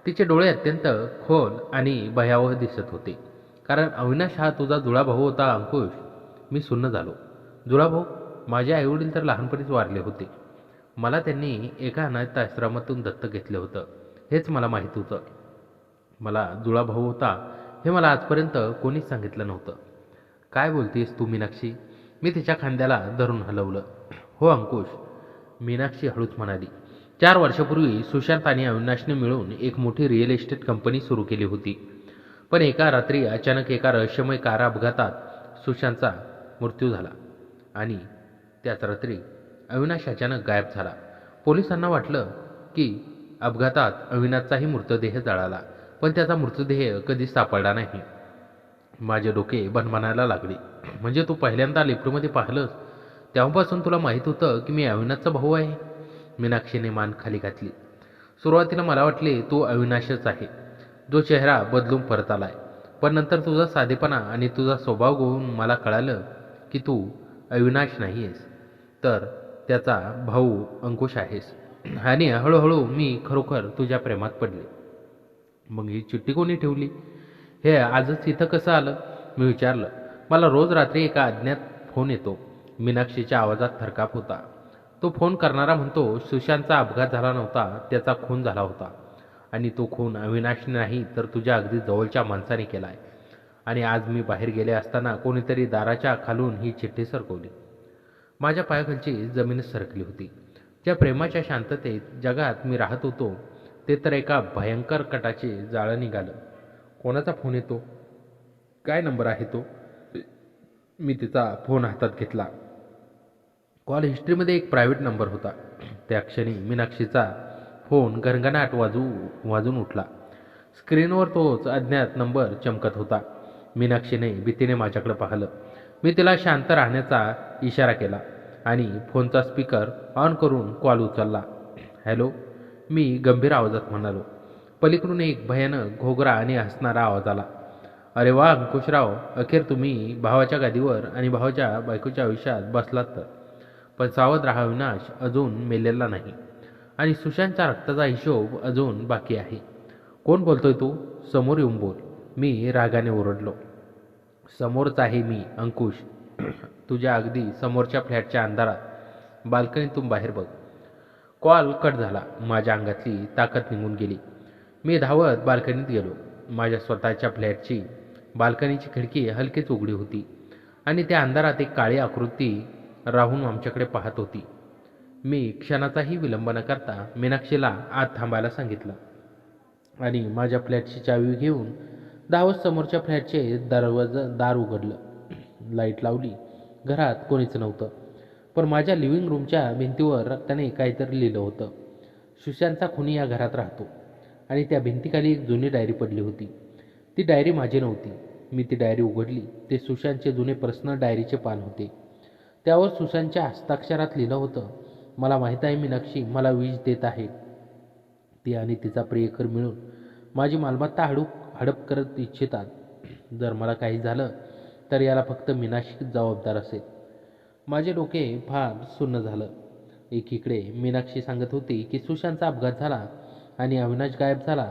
तिचे डोळे अत्यंत खोल आणि भयावह दिसत होते. कारण अविनाश हा तुझा जुळा भाऊ होता. अंकुश, मी सुन्न झालो. जुळा भाऊ? माझे आईवडील तर लहानपणीच वारले होते. मला त्यांनी एका अनाथ आश्रमातून दत्तक घेतले होतं. हेच मला माहीत होतं. मला जुळा भाऊ होता हे मला आजपर्यंत कोणीच सांगितलं नव्हतं. काय बोलतेस तू मीनाक्षी? मी तिच्या खांद्याला धरून हलवलं. हो अंकुश, मीनाक्षी हळूच म्हणाली. 4 वर्षापूर्वी सुशांत आणि अविनाशने मिळून एक मोठी रिअल इस्टेट कंपनी सुरू केली होती. पण एका रात्री अचानक एका रहस्यमय कार अपघातात सुशांतचा मृत्यू झाला. आणि त्याच रात्री अविनाश अचानक गायब झाला. पोलिसांना वाटलं की अपघातात अविनाशचाही मृतदेह जळाला, पण त्याचा मृतदेह कधीच सापडला नाही. माझे डोके भणभणायला लागले. म्हणजे तू पहिल्यांदा लिफ्टमध्ये पाहिलंस तेव्हापासून तुला माहीत होतं की मी अविनाशचा भाऊ आहे? मीनाक्षीने मान खाली घातली. सुरुवातीला मला वाटले तू अविनाशच आहे, जो चेहरा बदलून परत आलाय. पण नंतर तुझा साधेपणा आणि तुझा स्वभाव बघून मला कळालं की तू अविनाश नाही आहेस, तर त्याचा भाऊ अंकुश आहेस. आणि हळूहळू मी खरोखर तुझ्या प्रेमात पडले. मग ही चिठ्ठी कोणी ठेवली? हे आजच इथं कसं आलं? मी विचारलं. मला रोज रात्री एका अज्ञात फोन येतो. मीनाक्षीच्या आवाजात थरकाप होता. तो फोन करणारा म्हणतो सुशांतचा अपघात झाला नव्हता, त्याचा खून झाला होता. आणि तो खून अविनाशने नाही तर तुझ्या अगदी जवळच्या माणसाने केलाय. आणि आज मी बाहेर गेले असताना कोणीतरी दाराच्या खालून ही चिठ्ठी सरकवली. माझ्या पायाखालची जमीनच सरकली होती. ज्या प्रेमाच्या शांततेत जगात मी राहत होतो ते तर एका भयंकर कटाचे जाळं निघालं. कोणाचा फोन येतो? काय नंबर आहे तो? मी तिचा फोन हातात घेतला. कॉल हिस्ट्रीमध्ये एक प्रायव्हेट नंबर होता. त्या क्षणी मीनाक्षीचा फोन घणघणाट वाजून उठला. स्क्रीनवर तोच अज्ञात नंबर चमकत होता. मीनाक्षीने भीतीने माझ्याकडे पाहिलं. मी तिला शांत राहण्याचा इशारा केला आणि फोनचा स्पीकर ऑन करून कॉल उचलला. हॅलो, मी गंभीर आवाजात म्हणालो. पलीकडून एक भयानक घोगरा आणि हसणारा आवाज आला. अरे वा अंकुशराव, अखेर तुम्ही भावाच्या गादीवर आणि भावाच्या बायकोच्या आयुष्यात बसलात तर. पण सावध राहा, अविनाश अजून मेलेला नाही आणि सुशांतच्या रक्ताचा हिशोब अजून बाकी आहे. कोण बोलतोय तू? समोर येऊन बोल, मी रागाने ओरडलो. समोरच आहे मी, अंकुश. तुझ्या अगदी समोरच्या फ्लॅटच्या अंधारात बाल्कनीतून बाहेर बघ. कॉल कट झाला. माझ्या अंगातली ताकद निघून गेली. मी धावत बाल्कनीत गेलो. माझ्या स्वतःच्या फ्लॅटची बाल्कनीची खिडकी हलकीच उघडी होती आणि त्या अंधारात एक काळी आकृती राहून आमच्याकडे पाहत होती. मी क्षणाचाही विलंब न करता मीनाक्षीला आत थांबायला सांगितलं आणि माझ्या फ्लॅटची चावी घेऊन धावत समोरच्या फ्लॅटचे दार उघडलं. लाईट लावली. घरात कोणीच नव्हतं. पण माझ्या लिव्हिंग रूमच्या भिंतीवर रक्ताने काहीतरी लिहिलं होतं. सुशांतचा खुनी या घरात राहतो. आणि त्या भिंतीखाली एक जुनी डायरी पडली होती. ती डायरी माझी नव्हती. मी ती डायरी उघडली. ते सुशांतचे जुने पर्सनल डायरीचे पान होते. त्यावर सुशांतच्या हस्ताक्षरात लिहिलं होतं, मला माहीत आहे मीनाक्षी मला विष देत आहे. ती आणि तिचा प्रियकर मिळून माझी मालमत्ता हडप करत इच्छितात. जर मला काही झालं तर याला फक्त मीनाक्षी जबाबदार असेल. माझे डोके फार सुन्न झालं. एकीकडे मीनाक्षी सांगत होती की सुशांतचा अपघात झाला आणि अविनाश गायब झाला.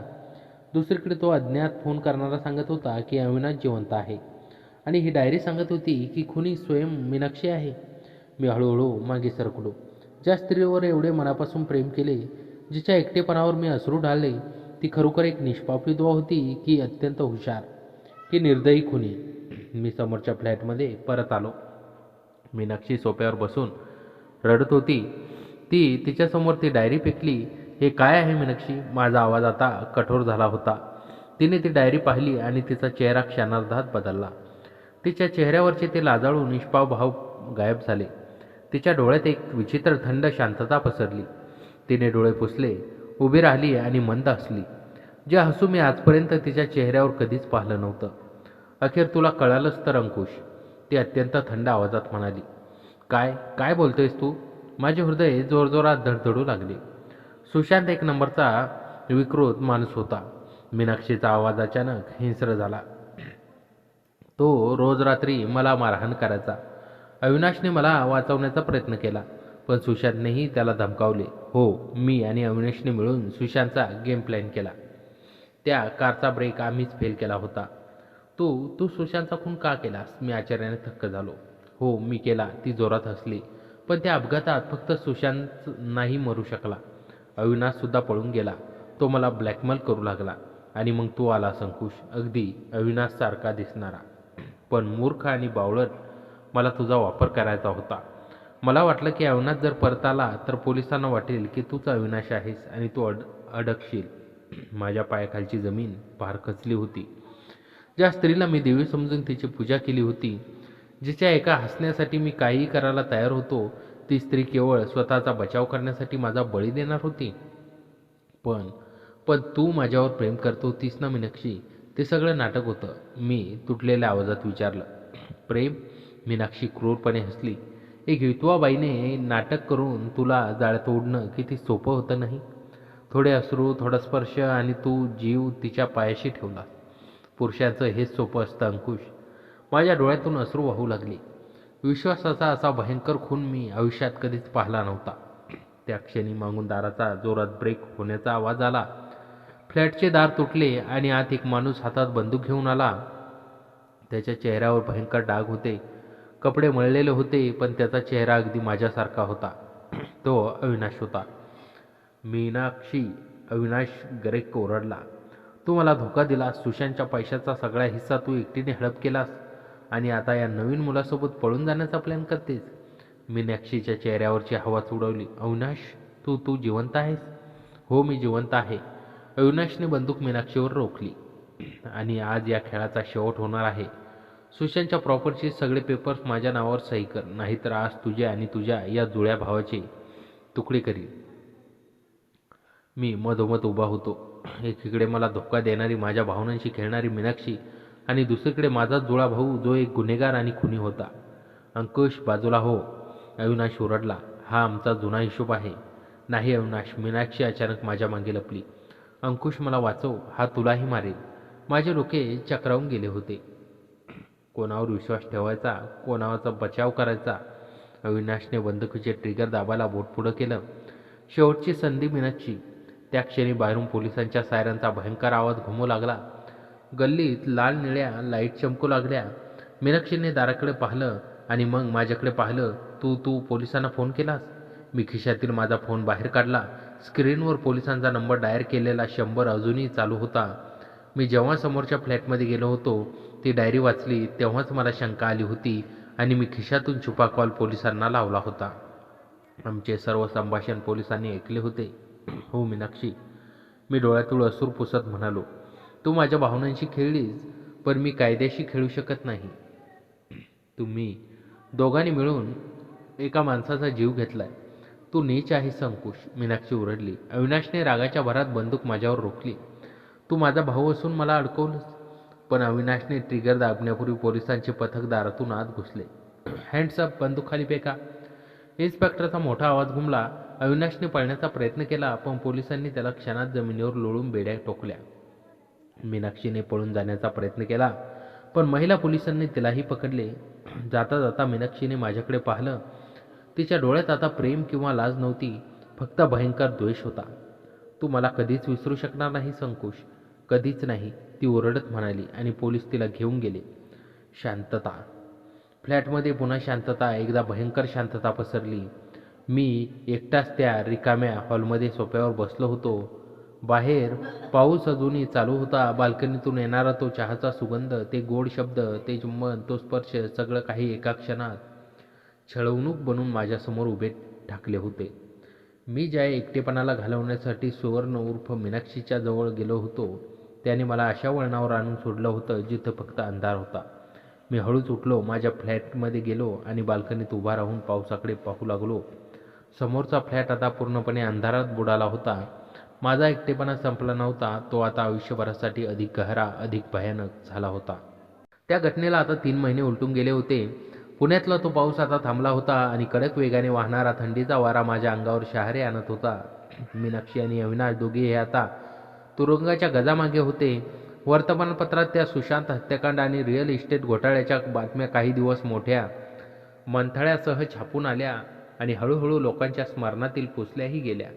दुसरीकडे तो अज्ञात फोन करणारा सांगत होता की अविनाश जिवंत आहे. आणि ही डायरी सांगत होती की खुनी स्वयं मीनाक्षी आहे. मी हळूहळू मागे सरकलो. ज्या स्त्रीवर एवढे मनापासून प्रेम केले, जिच्या एकटेपणावर मी अश्रू ढाळले, ती खरोखर एक निष्पाप विधवा होती की अत्यंत हुशार, की निर्दयी खुनी? मी समोरच्या फ्लॅटमध्ये परत आलो. मीनाक्षी सोफ्यावर बसून रडत होती. तिच्यासमोर ती डायरी फेकली. हे काय आहे मीनाक्षी? माझा आवाज आता कठोर झाला होता. तिने ती डायरी पाहिली आणि तिचा चेहरा क्षणार्धात बदलला. तिच्या चेहऱ्यावरचे ते लाजाळू निष्पाप भाव गायब झाले. तिच्या डोळ्यात एक विचित्र थंड शांतता पसरली. तिने डोळे पुसले, उभी राहिली आणि मंद हसली. जे हसू मी आजपर्यंत तिच्या चेहऱ्यावर कधीच पाहिलं नव्हतं. अखेर तुला कळालंच तर अंकुश, ती अत्यंत थंड आवाजात म्हणाली. काय काय बोलतोयस तू? माझे हृदय जोरजोरात धडधडू लागले. सुशांत एक नंबरचा विकृत माणूस होता. मीनाक्षीचा आवाज अचानक हिंस्र झाला. तो रोज रात्री मला मारहाण करायचा. अविनाशने मला वाचवण्याचा प्रयत्न केला, पण सुशांतनेही त्याला धमकावले. हो, मी आणि अविनाशने मिळून सुशांतचा गेम प्लॅन केला. त्या कारचा ब्रेक आम्हीच फेल केला होता. तू तू सुशांतचा खून का केलास? मी आश्चर्याने थक्क झालो. हो, मी केला, ती जोरात हसली. पण त्या अपघातात फक्त सुशांत नाही मरू शकला, अविनाशसुद्धा पळून गेला. तो मला ब्लॅकमेल करू लागला. आणि मग तू आलास अंकुश, अगदी अविनाशसारखा दिसणारा, पण मूर्ख आणि बावळट. मला तुझा वापर करायचा होता. मला वाटलं की अविनाश जर परत आला तर पोलिसांना वाटेल की तूच अविनाश आहेस आणि तू अडकशील. माझ्या पायाखालची जमीन फार खचली होती. ज्या स्त्रीला मी देवी समजून तिची पूजा केली होती, जिच्या एका हसण्यासाठी मी काहीही करायला तयार होतो, ती स्त्री केवळ स्वतःचा बचाव करण्यासाठी माझा बळी देणार होती. पण पण तू माझ्यावर प्रेम करतो होतीस ना मीनाक्षी? ते सगळं नाटक होतं. मी तुटलेल्या आवाजात विचारलं. प्रेम? मीनाक्षी क्रूरपणे हसली. एक विधवाबाईने नाटक करून तुला जाळ्यात ओढणं किती सोपं होतं नाही. थोडे अश्रू, थोडा स्पर्श आणि तू जीव तिच्या पायाशी ठेवला. पुरुषाचं हेच सोपं असतं अंकुश. माझ्या डोळ्यातून अश्रू वाहू लागले. विश्वासाचा असा भयंकर खून मी आयुष्यात कधीच पाहिला नव्हता. त्या क्षणी मागून दाराचा जोरात ब्रेक होण्याचा आवाज आला. फ्लॅटचे दार तुटले आणि आत एक माणूस हातात बंदूक घेऊन आला. त्याच्या चेहऱ्यावर भयंकर डाग होते. कपडे मळलेले होते, पण त्याचा चेहरा अगदी माझ्यासारखा होता. तो अविनाश होता. मीनाक्षी, अविनाश गरेक ओरडला. तू मला धोका दिलास. सुशांतच्या पैशाचा सगळा हिस्सा तू एकटीने हडप केलास आणि आता या नवीन मुलासोबत पळून जाण्याचा प्लॅन करतेस. मीनाक्षीच्या चेहऱ्यावरची हवाच उडवली. अविनाश, तू तू जिवंत आहेस? हो, मी जिवंत आहे. अविनाशने बंदूक मीनाक्षीवर रोखली. आणि आज या खेळाचा शेवट होणार आहे. सुशांतच्या प्रॉपर्टीचे सगळे पेपर्स माझ्या नावावर सही कर, नाहीतर आज तुझे आणि तुझ्या या जुळ्या भावाचे तुकडे करील. मी मधोमध उभा होतो. एकीकडे मला धोका देणारी, माझ्या भावनांशी खेळणारी मीनाक्षी आणि दुसरीकडे माझा जुळा भाऊ, जो एक गुन्हेगार आणि खुनी होता. अंकुश, बाजूला हो, अविनाश ओरडला. हा आमचा जुना हिशोब आहे. नाही अविनाश, मीनाक्षी अचानक माझ्या मागे लपली. अंकुश, मला वाचव, हा तुलाही मारेल. माझे डोके चक्रावून गेले होते. कोणावर विश्वास ठेवायचा, कोणाचा बचाव करायचा. अविनाशने बंदुकीचे ट्रिगर दाबायला बोट पुढं केलं. शेवटची संधी मीनाक्षी. त्या क्षणी बाहेरून पोलिसांच्या सायरनचा भयंकर आवाज घुमू लागला. गल्लीत लाल निळ्या लाईट चमकू लागल्या. मीनाक्षीने दाराकडे पाहिलं आणि मग माझ्याकडे पाहिलं. तू पोलिसांना फोन केलास? मी खिशातील माझा फोन बाहेर काढला. स्क्रीनवर पोलिसांचा नंबर डायल केलेला 100 अजूनही चालू होता. मी जेव्हा समोरच्या फ्लॅटमध्ये गेलो होतो, ती डायरी वाचली तेव्हाच मला शंका आली होती आणि मी खिशातून छुपा कॉल पोलिसांना लावला होता. आमचे सर्व संभाषण पोलिसांनी ऐकले होते. हो मीनाक्षी, मी डोळ्यातून अश्रू पुसत म्हणालो. तू माझ्या भावनांशी खेळलीस, पण मी कायद्याशी खेळू शकत नाही. तुम्ही दोघांनी मिळून एका माणसाचा जीव घेतलाय. तू नीच आहेस अंकुश, मीनाक्षी ओरडली. अविनाशने रागाच्या भरात बंदूक माझ्यावर रोखली. तू माझा भाऊ असून मला अडकवलंस. पण अविनाशने ट्रिगर दाबण्यापूर्वी पोलिसांचे पथक दारातून आत घुसले. हँड्स अप, बंदूक खाली फेका. इन्स्पेक्टरचा मोठा आवाज घुमला. अविनाशने पळण्याचा प्रयत्न केला, पण पोलिसांनी त्याला क्षणात जमिनीवर लोळून बेड्या टोकल्या. मीनाक्षीने पळून जाण्याचा प्रयत्न केला, पण महिला पोलिसांनी तिलाही पकडले. जाता जाता मीनाक्षीने माझ्याकडे पाहिलं. तिच्या डोळ्यात आता प्रेम किंवा लाज नव्हती, फक्त भयंकर द्वेष होता. तू मला कधीच विसरू शकणार नाहीस अंकुश, कधीच नाही, ती ओरडत म्हणाली आणि पोलीस तिला घेऊन गेले. शांतता. फ्लॅटमध्ये पुन्हा शांतता. एकदा भयंकर शांतता पसरली. मी एकटाच त्या रिकाम्या हॉलमध्ये सोफ्यावर बसलो होतो. बाहेर पाऊस अजूनही चालू होता. बाल्कनीतून येणारा तो चहाचा सुगंध, ते गोड शब्द, ते चुंबन, तो स्पर्श, सगळं काही एका क्षणात छळवणूक बनून माझ्यासमोर उभे ठाकले होते. मी ज्या एकटेपणाला घालवण्यासाठी सुवर्ण उर्फ मीनाक्षीच्या जवळ गेलो होतो, त्याने मला अशा वळणावर आणून सोडलं होतं जिथं फक्त अंधार होता. मी हळूच उठलो, माझ्या फ्लॅटमध्ये गेलो आणि बाल्कनीत उभा राहून पावसाकडे पाहू लागलो. समोरचा फ्लॅट आता पूर्णपणे अंधारात बुडाला होता. माझा एकटेपणा संपला नव्हता, तो आता आयुष्यभरासाठी अधिक गहरा, अधिक भयानक झाला होता. त्या घटनेला आता 3 महिने उलटून गेले होते. पुण्यातला तो पाऊस आता थांबला होता आणि कडक वेगाने वाहणारा थंडीचा वारा माझ्या अंगावर शहारे आणत होता. मीनाक्षी आणि अविनाश दोघे हे आता तुरुंगाच्या गजामागे होते. वर्तमानपत्रात त्या सुशांत हत्याकांड आणि रिअल इस्टेट घोटाळ्याच्या बातम्या काही दिवस मोठ्या मंथळ्यासह छापून आल्या आणि हळूहळू लोकांच्या स्मरणातील पुसल्याही गेल्या.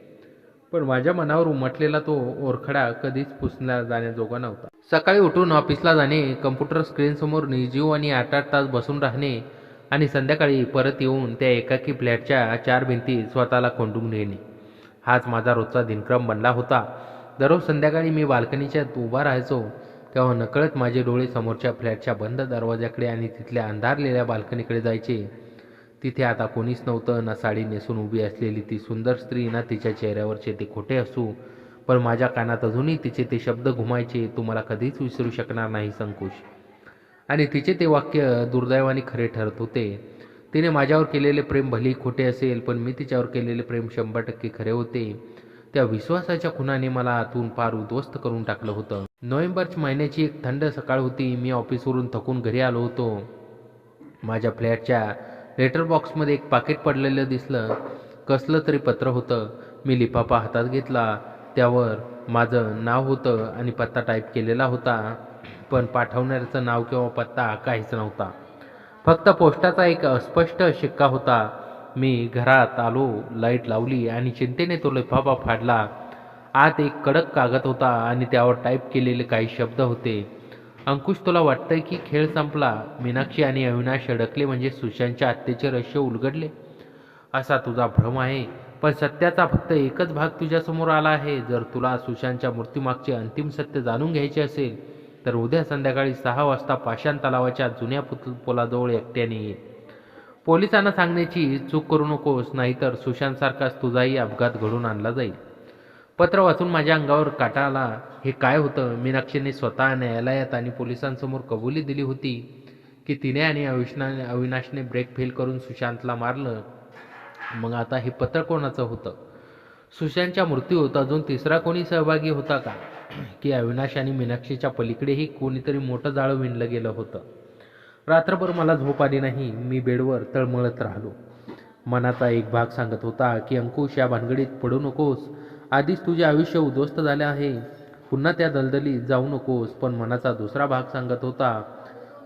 पण माझ्या मनावर उमटलेला तो ओरखडा कधीच पुसला जाण्याजोगा नव्हता. सकाळी उठून ऑफिसला जाणे, कम्प्युटर स्क्रीनसमोर निर्जीव आणि 8-8 तास बसून राहणे आणि संध्याकाळी परत येऊन त्या एकाकी फ्लॅटच्या 4 भिंतीत स्वतःला कोंडून घेणे, हाच माझा रोजचा दिनक्रम बनला होता. दररोज संध्याकाळी मी बाल्कनीच्यात उभा राहायचो, तेव्हा नकळत माझे डोळे समोरच्या फ्लॅटच्या बंद दरवाजाकडे आणि तिथल्या अंधारलेल्या बाल्कनीकडे जायचे. तिथे आता कोणीच नव्हतं, ना साडी नेसून उभी असलेली ती सुंदर स्त्री, ना तिच्या चेहऱ्यावरचे ते खोटे हसू. पण माझ्या कानात अजूनही तिचे ते शब्द घुमायचे, तू मला कधीच विसरू शकणार नाहीस अंकुश. आणि तिचे ते वाक्य दुर्दैवाने खरे ठरत होते. तिने माझ्यावर केलेले प्रेम भलेही खोटे असेल, पण मी तिच्यावर केलेले प्रेम 100% खरे होते. त्या विश्वासाच्या खुनाने मला आतून फार उद्ध्वस्त करून टाकलं होतं. नोव्हेंबर महिन्याची एक थंड सकाळ होती. मी ऑफिसवरून थकून घरी आलो होतो. माझ्या फ्लॅटच्या लेटर बॉक्समध्ये एक पाकिट पडलेलं दिसलं. कसलं तरी पत्र होतं. मी लिफाफा हातात घेतला. त्यावर माझं नाव होतं आणि पत्ता टाईप केलेला होता, पण पाठवणाऱ्याचं नाव किंवा पत्ता काहीच नव्हता. फक्त पोस्टाचा एक अस्पष्ट शिक्का होता. मी घरात आलो, लाईट लावली आणि चिंतेने तो लिफाफा फाडला. आत एक कडक कागद होता आणि त्यावर टाईप केलेले काही शब्द होते. अंकुश, तुला वाटतंय की खेळ संपला? मीनाक्षी आणि अविनाश अडकले म्हणजे सुशांतच्या हत्येचे रहस्य उलगडले असा तुझा भ्रम आहे. पण सत्याचा फक्त एकच भाग तुझ्यासमोर आला आहे. जर तुला सुशांतच्या मृत्यूमागचे अंतिम सत्य जाणून घ्यायचे असेल तर उद्या संध्याकाळी 6 वाजता पाषाण तलावाच्या जुन्या पुलाजवळ एकट्याने ये. पोलिसांना सांगण्याची चूक करू नकोस, नाहीतर सुशांतसारखाच तुझाही अपघात घडून आणला जाईल. पत्र वाचून माझ्या अंगावर काटा आला. हे काय होतं? मीनाक्षीने स्वतः न्यायालयात आणि पोलिसांसमोर कबुली दिली होती की तिने आणि अविनाशने ब्रेक फेल करून सुशांतला मारलं. मग आता हे पत्र कोणाचं होतं? सुशांतच्या मृत्यूत अजून तिसरा कोणी सहभागी होता का? की अविनाश आणि मीनाक्षीच्या पलीकडेही कोणीतरी मोठं जाळं विणलं गेलं होतं? रात्रभर मला झोप आली नाही. मी बेडवर तळमळत राहिलो. मनाचा एक भाग सांगत होता की अंकुश, या भानगडीत पडू नकोस. आधीच तुझे आयुष्य उद्ध्वस्त झाले आहे. पुन्हा त्या दलदलीत जाऊ नकोस. पण मनाचा दुसरा भाग सांगत होता,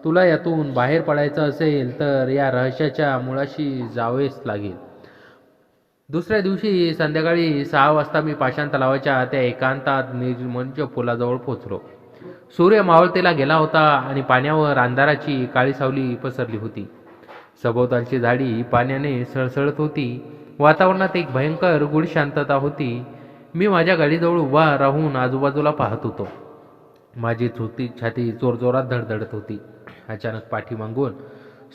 तुला यातून बाहेर पडायचं असेल तर या रहस्याच्या मुळाशी जावेच लागेल. दुसऱ्या दिवशी संध्याकाळी 6 वाजता मी पाषाण तलावाच्या त्या एकांतात निर्मंज पुलाजवळ पोचलो. सूर्य मावळतेला गेला होता आणि पाण्यावर अंधाराची काळी सावली पसरली होती. सभोवतालची झाडी पाण्याने सळसळत होती. वातावरणात एक भयंकर गूढ शांतता होती. मी माझ्या गाडीजवळ उभा राहून आजूबाजूला पाहत होतो. माझी छाती जोरजोरात धडधडत होती. अचानक पाठीमागून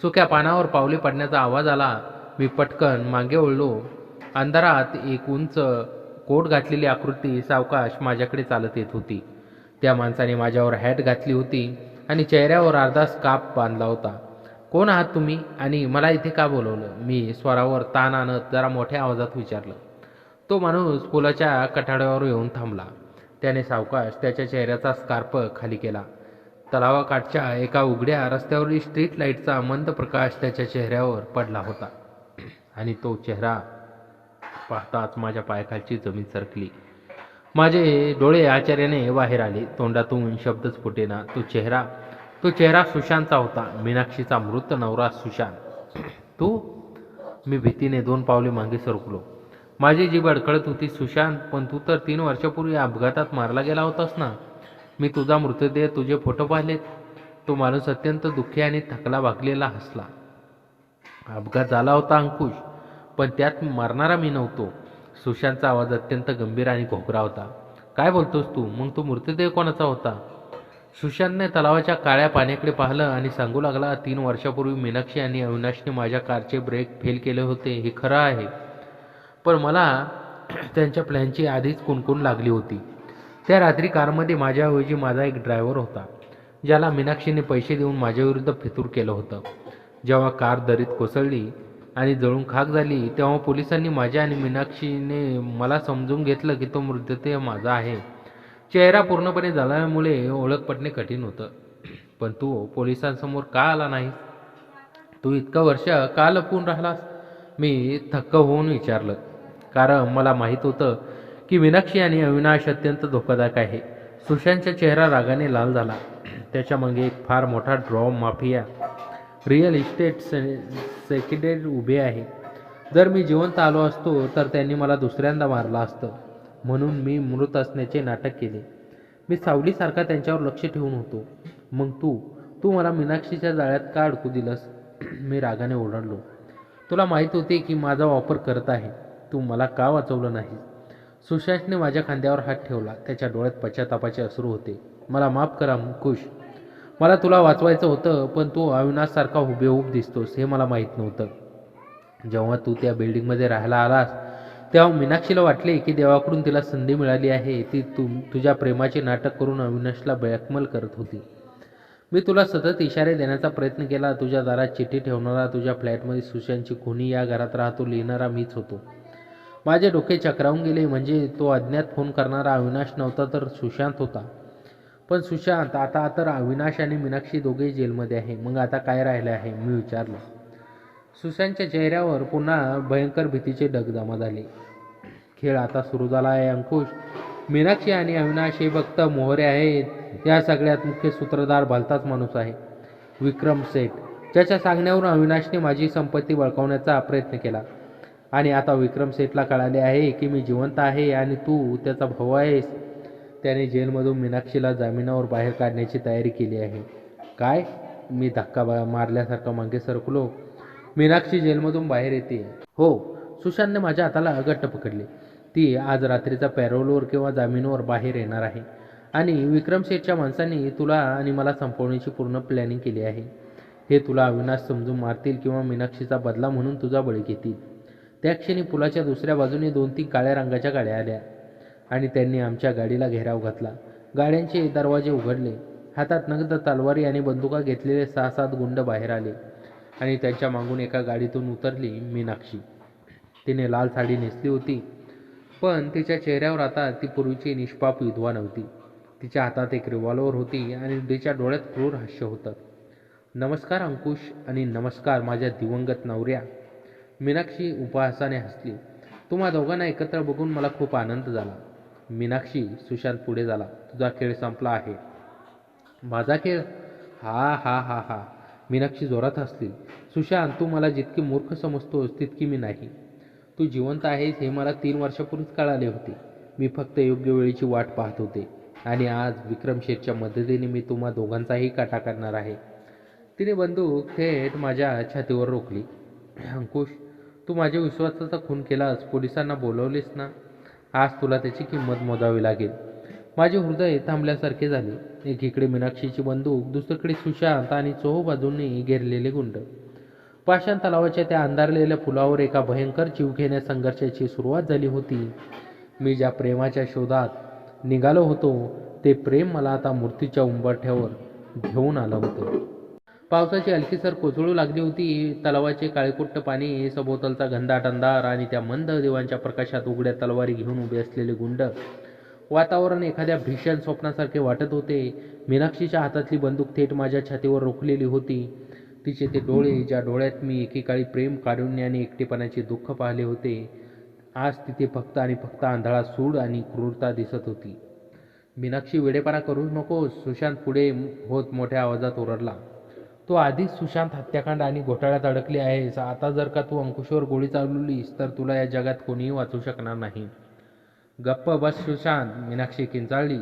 सुक्या पानावर पावले पडण्याचा आवाज आला. मी पटकन मागे वळलो. अंधारात एक उंच कोट घातलेली आकृती सावकाश माझ्याकडे चालत येत होती. त्या माणसाने माझ्यावर हॅट घातली होती आणि चेहऱ्यावर अर्धा स्कार्फ बांधला होता. कोण आहात तुम्ही आणि मला इथे का बोलवलं? मी स्वरावर ताण आणत जरा मोठ्या आवाजात विचारलं. तो माणूस पुलाच्या कठाड्यावर येऊन थांबला. त्याने सावकाश त्याच्या चेहऱ्याचा स्कार्फ खाली केला. तलावाकाठच्या एका उघड्या रस्त्यावरील स्ट्रीट लाईटचा मंद प्रकाश त्याच्या चेहऱ्यावर पडला होता आणि तो चेहरा पाहताच माझ्या पायाखालची जमीन सरकली. माझे डोळे आश्चर्याने बाहेर आले. तोंडातून शब्दच फुटेना. तो चेहरा सुशांतचा होता. मीनाक्षीचा मृत नवरा सुशांत. तू? मी भीतीने 2 पावले मागे सरकलो. माझी जीभ अडखळत होती. सुशांत, पण तू तर 3 वर्षापूर्वी अपघातात मारला गेला होतास ना? मी तुझा मृतदेह, तुझे फोटो पाहिलेत. तो माणूस अत्यंत दुःखी आणि थकला भागलेला हसला. अपघात झाला होता अंकुश, पण त्यात मरणारा मी नव्हतो. सुशांतचा आवाज अत्यंत गंभीर आणि घोगरा होता. काय बोलतोस तू? मग तो मृतदेह कोणाचा होता? सुशांतने तलावाच्या काळ्या पाण्याकडे पाहिलं आणि सांगू लागला, 3 वर्षापूर्वी मीनाक्षी आणि अविनाशने माझ्या कारचे ब्रेक फेल केले होते. हे खरं आहे, पण मला त्यांच्या प्लॅनची आधीच कुणकुण लागली होती. त्या रात्री कारमध्ये माझ्याऐवजी माझा एक ड्रायव्हर होता, ज्याला मीनाक्षीने पैसे देऊन माझ्याविरुद्ध फितूर केलं होतं. जेव्हा कार दरीत कोसळली आणि जळून खाक झाली, तेव्हा पोलिसांनी माझ्या आणि मीनाक्षीने मला समजून घेतलं की तो मृतदेह माझा आहे. चेहरा पूर्णपणे जळल्यामुळे ओळख पटणे कठीण होतं. पण तू पोलिसांसमोर का आला नाही? तू इतकं वर्ष का लपवून राहिलास? मी थक्क होऊन विचारलं. कारण मला माहीत होतं की मीनाक्षी आणि अविनाश अत्यंत धोकादायक आहे. सुशांतचा चेहरा रागाने लाल झाला. त्याच्या मागे एक फार मोठा draw mafia, real estate secretary उभे आहे. जर मी जिवंत आलो असतो तर त्यांनी मला दुसऱ्यांदा मारलं असतं. म्हणून मी मृत असण्याचे नाटक केले. मी सावलीसारखा त्यांच्यावर लक्ष ठेवून होतो. मग तू मला मीनाक्षीच्या जाळ्यात का अडकू दिलंस? मी रागाने ओरडलो. तुला माहीत होते की माझा वापर करत आहे. तू मला का वाचवलं नाही? सुशांतने माझ्या खांद्यावर हात ठेवला. त्याच्या डोळ्यात पश्चातापाचे अश्रू होते. मला माफ करा अंकुश. मला तुला वाचवायचं होतं, पण तू अविनाशसारखा हुबेहूब दिसतोस हे मला माहीत नव्हतं. जेव्हा तू त्या बिल्डिंगमध्ये राहायला आलास तेव्हा मीनाक्षीला वाटले की देवाकडून तिला संधी मिळाली आहे. ती तुझ्या प्रेमाचे नाटक करून अविनाशला ब्लॅकमेल करत होती. मी तुला सतत इशारे देण्याचा प्रयत्न केला. तुझ्या दारात चिठ्ठी ठेवणारा, तुझ्या फ्लॅटमध्ये सुशांतची खुनी या घरात राहतो लिहिणारा मीच होतो. माझे डोके चक्रावून गेले. म्हणजे तो अज्ञात फोन करणारा अविनाश नव्हता तर सुशांत होता. पण सुशांत, आता तर अविनाश आणि मीनाक्षी दोघेही जेलमध्ये आहे. मग आता काय राहिले आहे? मी विचारलं. सुशांतच्या चेहऱ्यावर पुन्हा भयंकर भीतीचे ढग जमा झाले. खेळ आता सुरू झाला आहे अंकुश. मीनाक्षी आणि अविनाश हे फक्त मोहरे आहेत. या सगळ्यात मुख्य सूत्रधार भलताच माणूस आहे, विक्रम सेठ, ज्याच्या सांगण्यावरून अविनाशने माझी संपत्ती बळकावण्याचा प्रयत्न केला. आणि आता विक्रम सेठला कळाले आहे की मी जिवंत आहे आणि तू त्याचा भाऊ आहेस. त्याने जेलमधून मीनाक्षीला जामिनावर बाहेर काढण्याची तयारी केली आहे. काय? मी धक्का मारल्यासारखा मागे सरकलो. मीनाक्षी जेलमधून बाहेर येते? हो. सुशांतने माझ्या हाताला घट्ट पकडले. ती आज रात्रीचा पॅरोलवर किंवा जामीनवर बाहेर येणार आहे. आणि विक्रम शेठच्या माणसांनी तुला आणि मला संपवण्याची पूर्ण प्लॅनिंग केली आहे. हे तुला अविनाश समजून मारतील किंवा मीनाक्षीचा बदला म्हणून तुझा बळी घेतील. त्या क्षणी पुलाच्या दुसऱ्या बाजूने 2-3 काळ्या रंगाच्या गाड्या आल्या आणि त्यांनी आमच्या गाडीला घेराव घातला. गाड्यांचे दरवाजे उघडले. हातात नगद तलवारी आणि बंदुका घेतलेले 6-7 गुंड बाहेर आले आणि त्यांच्या मागून एका गाडीतून उतरली मीनाक्षी. तिने लाल साडी नेसली होती, पण तिच्या चेहऱ्यावर आता ती पूर्वीची निष्पाप विधवा नव्हती. तिच्या हातात एक रिव्हॉल्वर होती आणि तिच्या डोळ्यात क्रूर हास्य होतं. नमस्कार अंकुश आणि नमस्कार माझ्या दिवंगत नवऱ्या. मीनाक्षी उपहासाने हसली. तुम्हा दोघांना एकत्र बघून मला खूप आनंद झाला. मीनाक्षी, सुशांत पुढे झाला. तुझा खेळ संपला आहे. माझा खेळ? हा हा हा हा. मीनाक्षी जोरात हसली. सुशांत, तू मला जितकी मूर्ख समजतोस तितकी मी नाही. तू जिवंत आहेस हे मला 3 वर्षापूर्वीच कळाले होते. मी फक्त योग्य वेळेची वाट पाहत होते आणि आज विक्रम शेठच्या मदतीने मी तुम्हा दोघांचाही काटा काढणार आहे. तिने बंदूक थेट माझ्या छातीवर रोखली. अंकुश, तू माझ्या विश्वासाचा खून केलास, पोलिसांना बोलवलेस ना. आज तुला त्याची किंमत मोजावी लागेल. माझे हृदय थांबल्यासारखे झाले. एकीकडे मीनाक्षीची बंदूक, दुसरीकडे सुशांत आणि चोहोबाजूंनी घेरलेले गुंड. पाषाण तलावाच्या त्या अंधारलेल्या पुलावर एका भयंकर जीवघेण्या संघर्षाची सुरुवात झाली होती. मी ज्या प्रेमाच्या शोधात निघालो होतो ते प्रेम मला आता मृत्यूच्या उंबरठ्यावर घेऊन आलं होतं. पावसाची हलकीसर कोसळू लागली होती. तलावाचे काळेकुट्ट पाणी, सभोवतालचा घनदाट अंधार आणि त्या मंद दिव्यांच्या प्रकाशात उघड्या तलवारी घेऊन उभे असलेले गुंड. वातावरण एखाद्या भीषण स्वप्नासारखे वाटत होते. मीनाक्षीच्या हातातली बंदूक थेट माझ्या छातीवर रोखलेली होती. तिचे ते डोळे, ज्या डोळ्यात मी एकेकाळी प्रेम, कारुण्य आणि एकटेपणाचे दुःख पाहिले होते, आज तिथे फक्त आणि फक्त आंधळा सूड आणि क्रूरता दिसत होती. मीनाक्षी, वेडेपणा करू नकोस, सुशांत पुढे होत मोठ्या आवाजात ओरडला. तू आधीच सुशांत हत्याकांड आणि घोटाळ्यात अडकली आहेस. आता जर का तू अंकुशवर गोळी चालवलीस तर तुला या जगात कोणीही वाचू शकणार नाही. गप्प बस सुशांत. मीनाक्षी किंचाळली.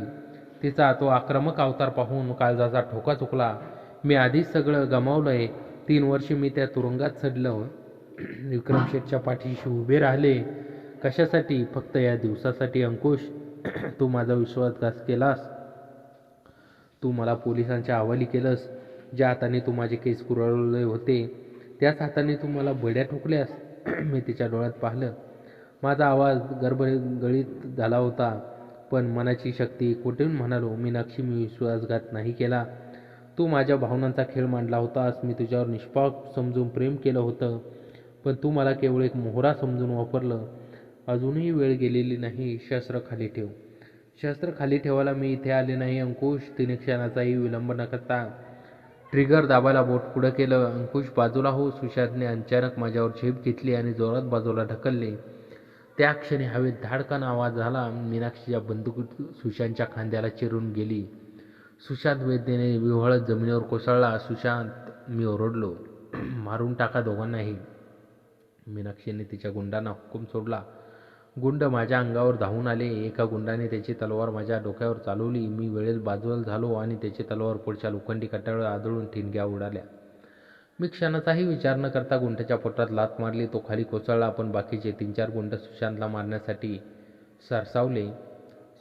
तिचा तो आक्रमक अवतार पाहून काळजाचा ठोका चुकला. मी आधीच सगळं गमावलंय. 3 वर्षे मी त्या तुरुंगात सडलो. विक्रम शेठच्या पाठीशी उभे राहिले. कशासाठी? फक्त या दिवसासाठी. अंकुश, तू माझा विश्वासघात केलास. तू मला पोलिसांच्या हवाली केलंस. ज्या हाताने तू माझे केस कुरळले होते त्याच हाताने तू मला बड्या ठोकल्यास. मी तिच्या डोळ्यात पाहिलं. माझा आवाज गळगळीत झाला होता, पण मनाची शक्ती कुठून म्हणालो, मीनाक्षी, मी विश्वासघात नाही केला. तू माझ्या भावनांचा खेळ मांडला होतास. मी तुझ्यावर निष्पाप समजून प्रेम केलं होतं, पण तू मला केवळ एक मोहरा समजून वापरलं. अजूनही वेळ गेलेली नाही. शस्त्र खाली ठेव. शस्त्र खाली ठेवायला मी इथे आले नाही अंकुश. तिने क्षणाचाही विलंब न करता ट्रिगर दाबायला बोट पुढं केलं. अंकुश, बाजूला हो. सुशांतने अचानक माझ्यावर झेप घेतली आणि जोरात बाजूला ढकलले. त्या क्षणी हवेत धाडकन आवाज झाला. मीनाक्षीच्या बंदूक सुशांतच्या खांद्याला चिरून गेली. सुशांत वेदनेने विव्हळत जमिनीवर कोसळला. सुशांत, मी ओरडलो, मारून टाका दोघांनाही. मीनाक्षीने तिच्या गुंडांना हुकूम सोडला. गुंड माझ्या अंगावर धावून आले. एका गुंडाने त्याची तलवार माझ्या डोक्यावर चालवली. मी वेळेत बाजूला झालो आणि त्याची तलवार पुढच्या लोखंडी कट्ट्यावर आदळून ठिणग्या उडाल्या. मी क्षणाचाही विचार न करता गुंडाच्या पोटात लाथ मारली. तो खाली कोसळला, पण बाकीचे 3-4 गुंड सुशांतला मारण्यासाठी सरसावले.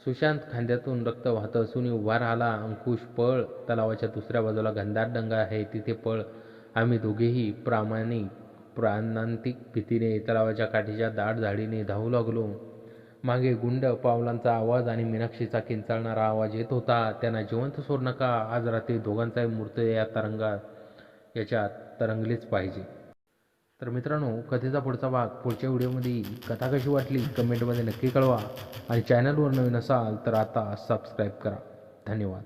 सुशांत खांद्यातून रक्त वाहत असूनही उभा राहिला. अंकुश, पळ. तलावाच्या दुसऱ्या बाजूला घनदाट डोंगर आहे, तिथे पळ. आम्ही दोघेही प्राणांतिक भीतीने तलावाच्या काठीच्या दाट झाडीने धावू लागलो. मागे गुंड पावलांचा आवाज आणि मीनाक्षीचा किंचाळणारा आवाज येत होता. त्यांना जिवंत सोड नका. आज रात्री दोघांचाही मृत्यू याच्यात तरंगलेच पाहिजे. तर मित्रांनो, कथेचा पुढचा भाग पुढच्या व्हिडिओमध्ये कथा कशी वाटली कमेंटमध्ये नक्की कळवा आणि चॅनलवर नवीन असाल तर आता सबस्क्राईब करा. धन्यवाद.